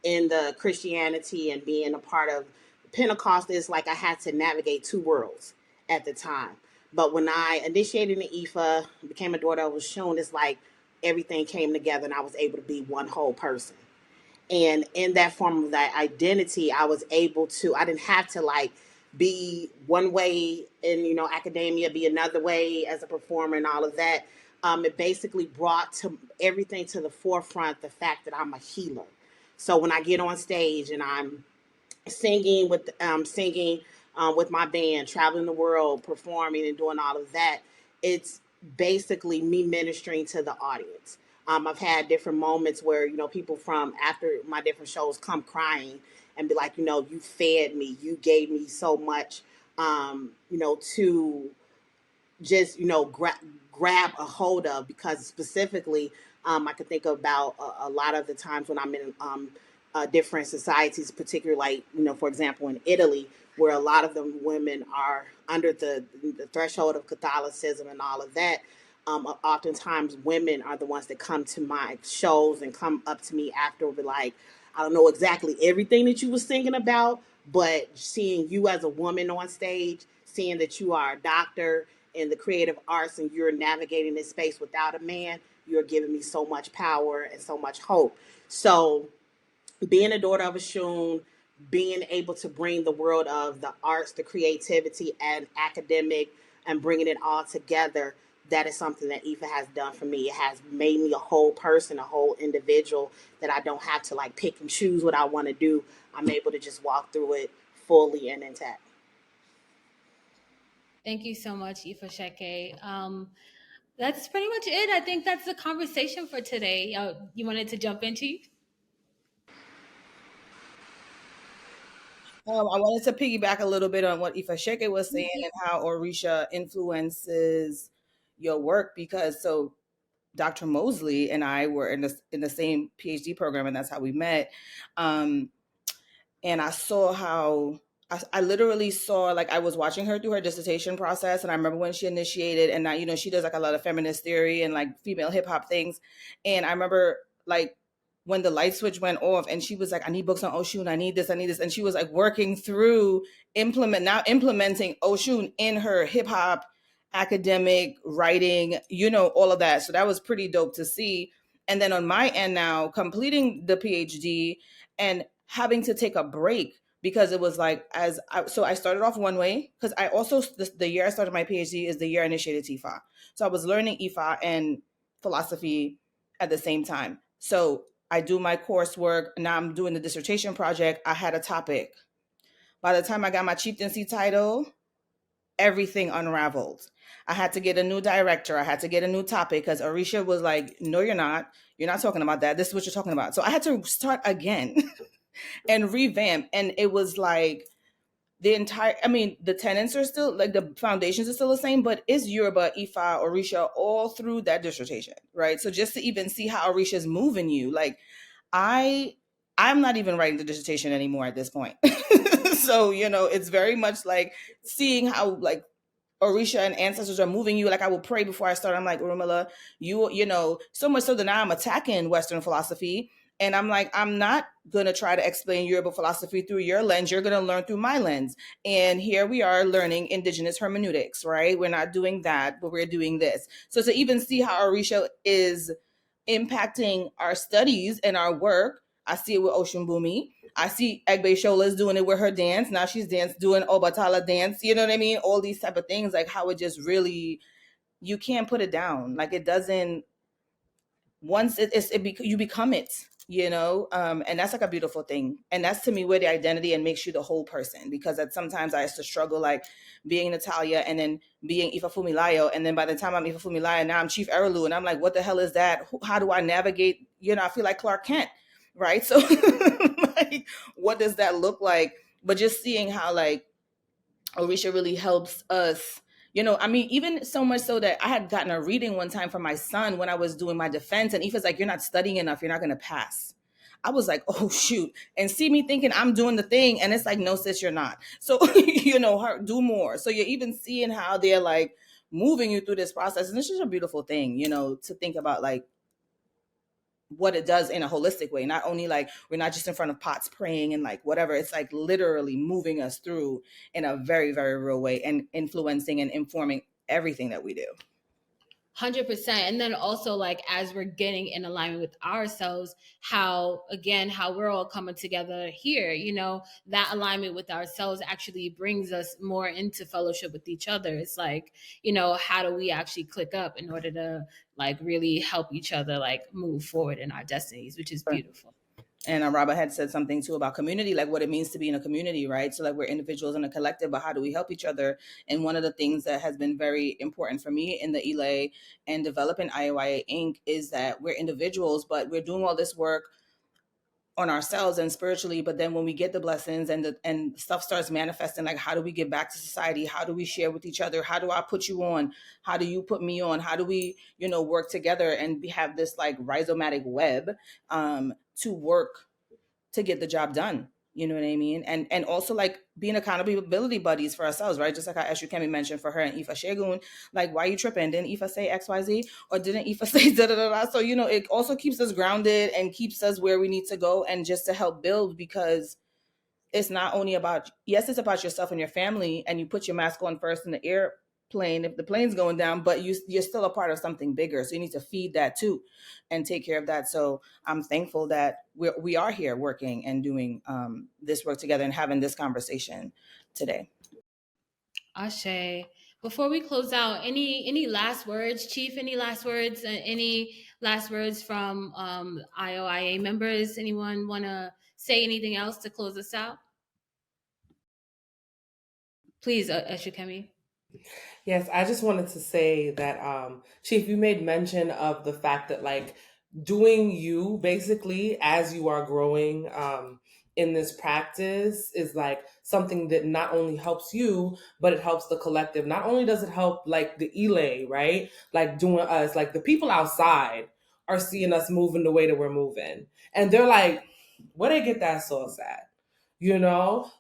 in the Christianity and being a part of Pentecost, is like I had to navigate two worlds at the time. But when I initiated in Ifa, became a daughter of Oshun, it's like everything came together and I was able to be one whole person. And in that form of that identity, I was able to, I didn't have to like be one way in, academia, be another way as a performer and all of that. It basically brought to everything to the forefront, the fact that I'm a healer. So when I get on stage and I'm singing with my band, traveling the world, performing and doing all of that, it's basically me ministering to the audience. I've had different moments where people from after my different shows come crying and be like, you fed me, you gave me so much, to just grab a hold of, because specifically I could think about a lot of the times when I'm in different societies, particularly like for example in Italy, where a lot of them women are under the threshold of Catholicism and all of that. Oftentimes women are the ones that come to my shows and come up to me after, be like, I don't know exactly everything that you was thinking about, but seeing you as a woman on stage, seeing that you are a doctor in the creative arts and you're navigating this space without a man, you're giving me so much power and so much hope. So being a daughter of a Shun, being able to bring the world of the arts, the creativity and academic, and bringing it all together, that is something that Ifa has done for me. It has made me a whole person, a whole individual, that I don't have to like pick and choose what I want to do. I'm able to just walk through it fully and intact. Thank you so much, Ifa Sheke. That's pretty much it. I think that's the conversation for today. You wanted to jump in, Chief? I wanted to piggyback a little bit on what Ifa Sheke was saying and how Orisha influences your work, because Dr. Mosley and I were in the same PhD program, and that's how we met. And I saw how I literally saw, like, I was watching her through her dissertation process, and I remember when she initiated, and now she does like a lot of feminist theory and like female hip hop things, and I remember like when the light switch went off and she was like, I need books on Oshun, I need this, and she was like working through implementing Oshun in her hip hop academic writing, all of that. So that was pretty dope to see. And then on my end now, completing the PhD and having to take a break, because it was like, so I started off one way, because I also, the year I started my PhD is the year I initiated Ifa. So I was learning Ifa and philosophy at the same time. So I do my coursework. Now I'm doing the dissertation project. I had a topic. By the time I got my chieftaincy title, everything unraveled. I had to get a new director. I had to get a new topic, because Orisha was like, no, you're not. You're not talking about that. This is what you're talking about. So I had to start again and revamp. And it was like the tenets are still, like, the foundations are still the same, but it's Yoruba, Ifa, Orisha all through that dissertation, right? So just to even see how Orisha is moving you, like, I I'm not even writing the dissertation anymore at this point. So, it's very much like seeing how like Orisha and ancestors are moving you. Like I will pray before I start. I'm like, Urumila, so much so that now I'm attacking Western philosophy. And I'm like, I'm not going to try to explain Yoruba philosophy through your lens. You're going to learn through my lens. And here we are learning indigenous hermeneutics, right? We're not doing that, but we're doing this. So to even see how Orisha is impacting our studies and our work, I see it with Oshunbumi. I see Egbe Shola's doing it with her dance. Now she's doing Obatala dance. You know what I mean? All these type of things, like how it just really, you can't put it down. Like it doesn't, once you become it, and that's like a beautiful thing. And that's to me where the identity and makes you the whole person, because that sometimes I used to struggle like being Natalia and then being Ifa Fumilayo, and then by the time I'm Ifa Fumilayo, now I'm Chief Erelu, and I'm like, what the hell is that? How do I navigate? I feel like Clark Kent, right? So like, what does that look like? But just seeing how like Orisha really helps us. Even so much so that I had gotten a reading one time from my son when I was doing my defense, and Ifa's like, you're not studying enough, you're not going to pass. I was like, oh shoot. And see me thinking I'm doing the thing, and it's like, no sis, you're not. So do more. So you're even seeing how they're like moving you through this process, and it's just a beautiful thing, to think about like what it does in a holistic way. Not only like we're not just in front of pots praying and like whatever, it's like literally moving us through in a very, very real way and influencing and informing everything that we do. 100%. And then also like as we're getting in alignment with ourselves, how we're all coming together here, that alignment with ourselves actually brings us more into fellowship with each other. It's like, how do we actually click up in order to like really help each other like move forward in our destinies, which is beautiful. And Robert had said something too about community, like what it means to be in a community, right? So like we're individuals in a collective, but how do we help each other? And one of the things that has been very important for me in the ELA and developing IOIA Inc. is that we're individuals, but we're doing all this work on ourselves and spiritually, but then when we get the blessings and stuff starts manifesting, like how do we give back to society? How do we share with each other? How do I put you on? How do you put me on? How do we work together and have this like rhizomatic web to work to get the job done? You know what I mean? And also like being accountability buddies for ourselves, right? Just like how Eshu Kemi mentioned for her and Ifa Shegun, like, why are you tripping? Didn't Ifa say XYZ? Or didn't Ifa say da da da da? So, it also keeps us grounded and keeps us where we need to go, and just to help build, because it's not only about, yes, it's about yourself and your family, and you put your mask on first in the airplane if the plane's going down, but you're still a part of something bigger. So you need to feed that too and take care of that. So I'm thankful that we are here working and doing this work together and having this conversation today. Ashe. Before we close out, any last words, Chief? Any last words? Any last words from IOIA members? Anyone want to say anything else to close us out? Please, Ashukemi. Yes, I just wanted to say that, Chief, you made mention of the fact that like doing you basically as you are growing in this practice is like something that not only helps you, but it helps the collective. Not only does it help like the Ile, right? Like doing us, like the people outside are seeing us moving the way that we're moving. And they're like, where they get that sauce at?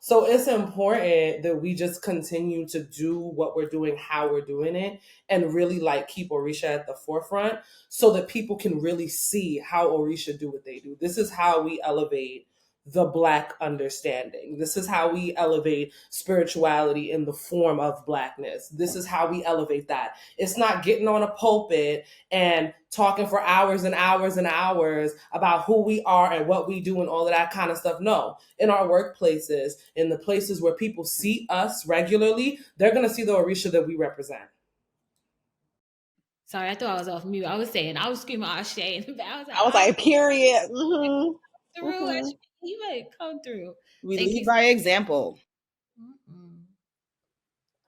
So it's important that we just continue to do what we're doing, how we're doing it, and really like keep Orisha at the forefront so that people can really see how Orisha do what they do. This is how we elevate the Black understanding. This is how we elevate spirituality in the form of Blackness. This is how we elevate that. It's not getting on a pulpit and talking for hours and hours and hours about who we are and what we do and all of that kind of stuff. No, in our workplaces, in the places where people see us regularly, they're going to see the Orisha that we represent. Sorry, I thought I was off mute. I was screaming Ashe in the back. I was like, period. Through, you might come through. We lead by example.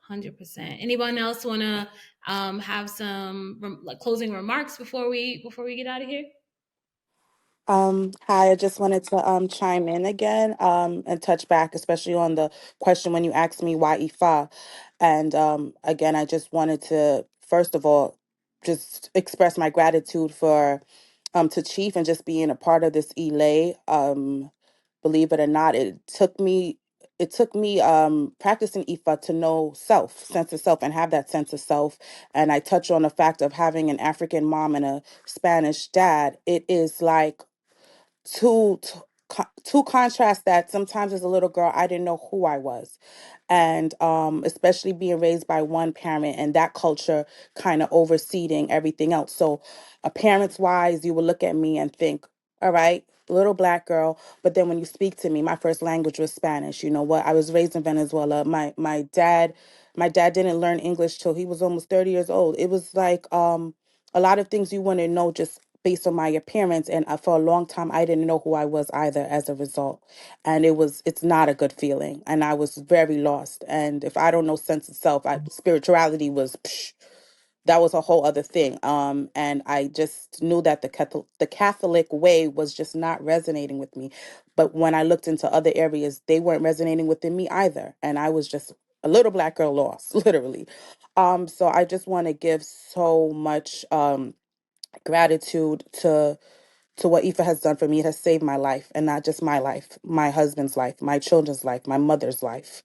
100%. Anyone else want to have some closing remarks before we get out of here? Hi, I just wanted to chime in again and touch back, especially on the question when you asked me why Ifa. And again, I just wanted to, first of all, just express my gratitude for to Chief and just being a part of this Ile. believe it or not, it took me practicing Ifa to know sense of self, and have that sense of self. And I touch on the fact of having an African mom and a Spanish dad. It is like two contrasts that sometimes as a little girl I didn't know who I was. And especially being raised by one parent and that culture kind of overseeing everything else. So appearance wise, you will look at me and think, all right, little black girl. But then when you speak to me, my first language was Spanish. You know what? I was raised in Venezuela. My dad didn't learn English till he was almost 30 years old. It was like a lot of things you wouldn't know just based on my appearance. And for a long time I didn't know who I was either as a result. And it's not a good feeling, and I was very lost. And if I don't know sense of self, spirituality was that was a whole other thing. And I just knew that the Catholic way was just not resonating with me. But when I looked into other areas, they weren't resonating within me either, and I was just a little black girl lost, literally. So I just want to give so much gratitude to what Ifa has done for me. It has saved my life, and not just my life, my husband's life, my children's life, my mother's life.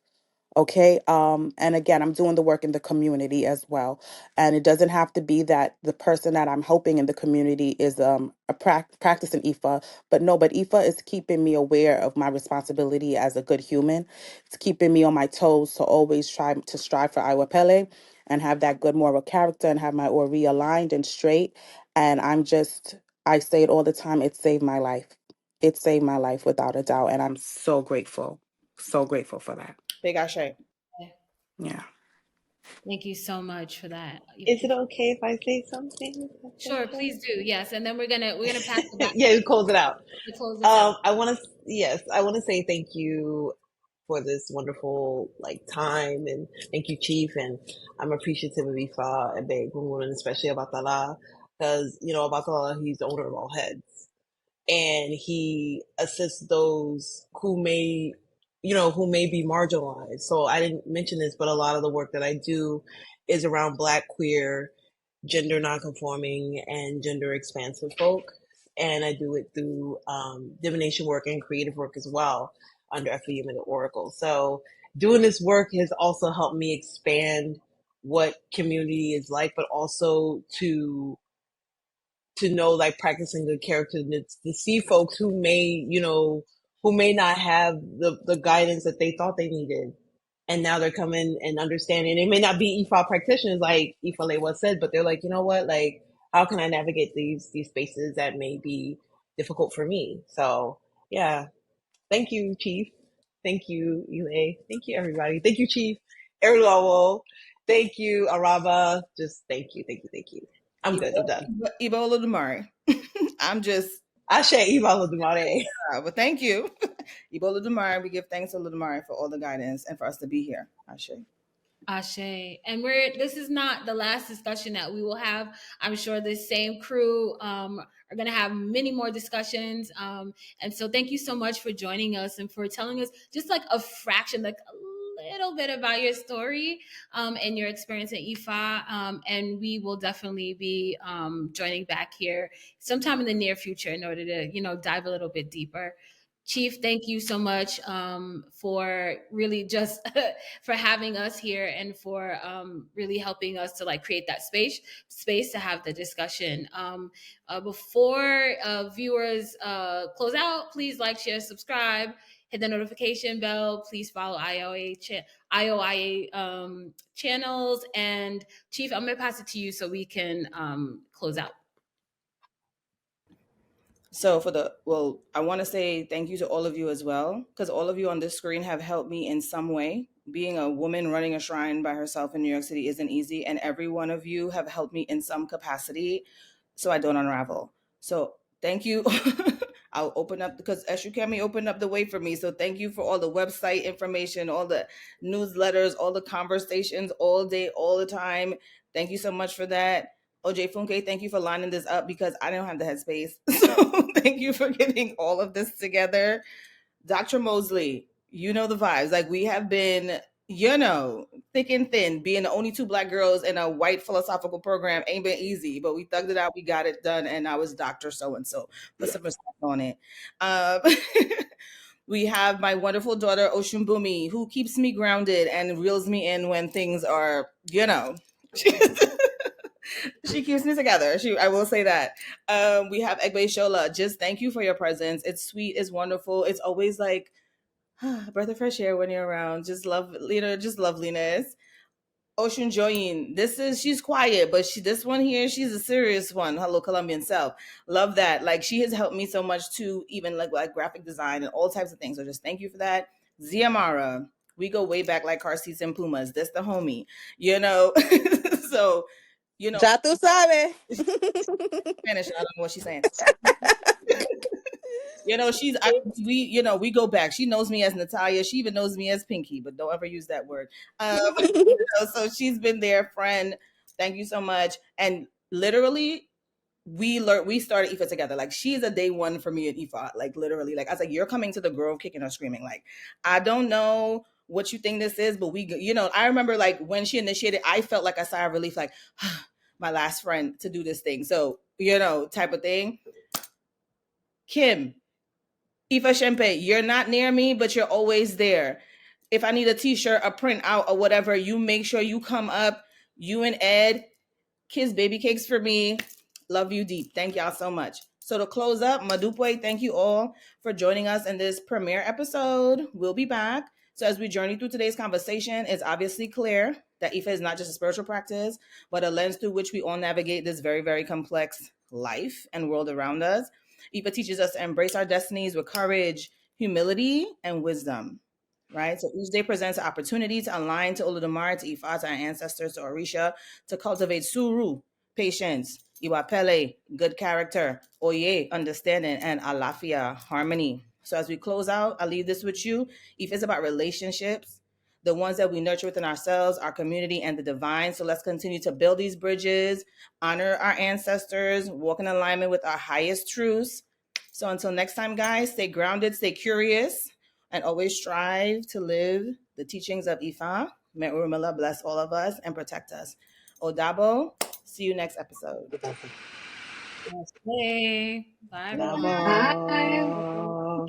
Okay. And again, I'm doing the work in the community as well. And it doesn't have to be that the person that I'm helping in the community is practicing Ifa, but no, but Ifa is keeping me aware of my responsibility as a good human. It's keeping me on my toes to always try to strive for Iwa and have that good moral character and have my ori aligned and straight. And I say it all the time, it saved my life. It saved my life without a doubt. And I'm so grateful. So grateful for that. Big Ashe. Yeah. Thank you so much for that. Is it okay if I say something? Sure, please do. Yes, and then we're gonna pass it back Yeah, close it out. to close this out. I want to say thank you for this wonderful time, and thank you, Chief. And I'm appreciative of Ifa and and especially Abatala, because Abatala, he's the owner of all heads, and he assists those who may be marginalized. So I didn't mention this, but a lot of the work that I do is around Black, queer, gender nonconforming, and gender expansive folk. And I do it through divination work and creative work as well under FEM and the Oracle. So doing this work has also helped me expand what community is like, but also to know, practicing good character, to see folks who may not have the guidance that they thought they needed, and now they're coming and understanding. They may not be Ifa practitioners like Ifa Lewa said, but they're like, you know what, how can I navigate these spaces that may be difficult for me? So yeah, thank you, Chief. Thank you, UA. Thank you, everybody. Thank you, Chief. Erlawo. Thank you, Araba. Just thank you, thank you, thank you. I'm good. I'm done. Ebola Dumari. I'm just, Ashe Iba Dumare. but thank you. Ebola Dumari. We give thanks to Ludumari for all the guidance and for us to be here. Ashe. Ashe. And this is not the last discussion that we will have. I'm sure this same crew are going to have many more discussions. And so thank you so much for joining us and for telling us just like a fraction, like a little bit about your story and your experience at Ifa. And we will definitely be joining back here sometime in the near future in order to, dive a little bit deeper. Chief, thank you so much for really just for having us here and for really helping us to create that space to have the discussion. Before viewers close out, please share, subscribe, hit the notification bell. Please follow IOIA channels. And Chief, I'm gonna pass it to you so we can close out. So I want to say thank you to all of you as well, because all of you on this screen have helped me in some way. Being a woman running a shrine by herself in New York City isn't easy, and every one of you have helped me in some capacity so I don't unravel. So thank you. I'll open up, because Eshu Kemi opened up the way for me. So thank you for all the website information, all the newsletters, all the conversations all day, all the time. Thank you so much for that. OJ Funke, thank you for lining this up, because I don't have the headspace. So thank you for getting all of this together. Dr. Mosley, you know the vibes. We have been, thick and thin. Being the only two Black girls in a white philosophical program ain't been easy, but we thugged it out. We got it done. And I was Dr. So-and-so. Put some respect on it. We have my wonderful daughter, Oshumbumi, who keeps me grounded and reels me in when things are, she keeps me together. I will say that. We have Egbe Shola. Just thank you for your presence. It's sweet. It's wonderful. It's always like breath of fresh air when you're around. Just love, just loveliness. Ocean Joyin. She's quiet, but this one here, she's a serious one. Hello, Colombian self. Love that. Like she has helped me so much too, even like graphic design and all types of things. So just thank you for that. Ziamara. We go way back like car seats and Pumas. That's the homie. So Ya tú sabes. Spanish. I don't know what she's saying. We go back. She knows me as Natalia. She even knows me as Pinky, but don't ever use that word. So she's been there, friend. Thank you so much. And literally, we started Ifa together. Like she's a day one for me at Ifa. Like literally, like I was like, you're coming to the Grove kicking or screaming. Like, I don't know what you think this is, but I remember like when she initiated, I felt like a sigh of relief, like my last friend to do this thing. So, type of thing. Kim, Ifa Shempe, you're not near me, but you're always there. If I need a t-shirt, a print out, or whatever, you make sure you come up. You and Ed, kiss baby cakes for me. Love you deep. Thank y'all so much. So to close up, Madupwe, thank you all for joining us in this premiere episode. We'll be back. So as we journey through today's conversation, it's obviously clear that Ifa is not just a spiritual practice, but a lens through which we all navigate this very, very complex life and world around us. Ifa teaches us to embrace our destinies with courage, humility, and wisdom. Right? So each day presents an opportunity to align to Oludumare, to Ifa, to our ancestors, to Orisha, to cultivate suru, patience, iwapele, good character, oye, understanding, and alafia, harmony. So as we close out, I'll leave this with you. If it's about relationships, the ones that we nurture within ourselves, our community, and the divine. So let's continue to build these bridges, honor our ancestors, walk in alignment with our highest truths. So until next time, guys, stay grounded, stay curious, and always strive to live the teachings of Ifa. May Urumila bless all of us and protect us. Odabo, see you next episode. Hey, bye everyone. Bravo.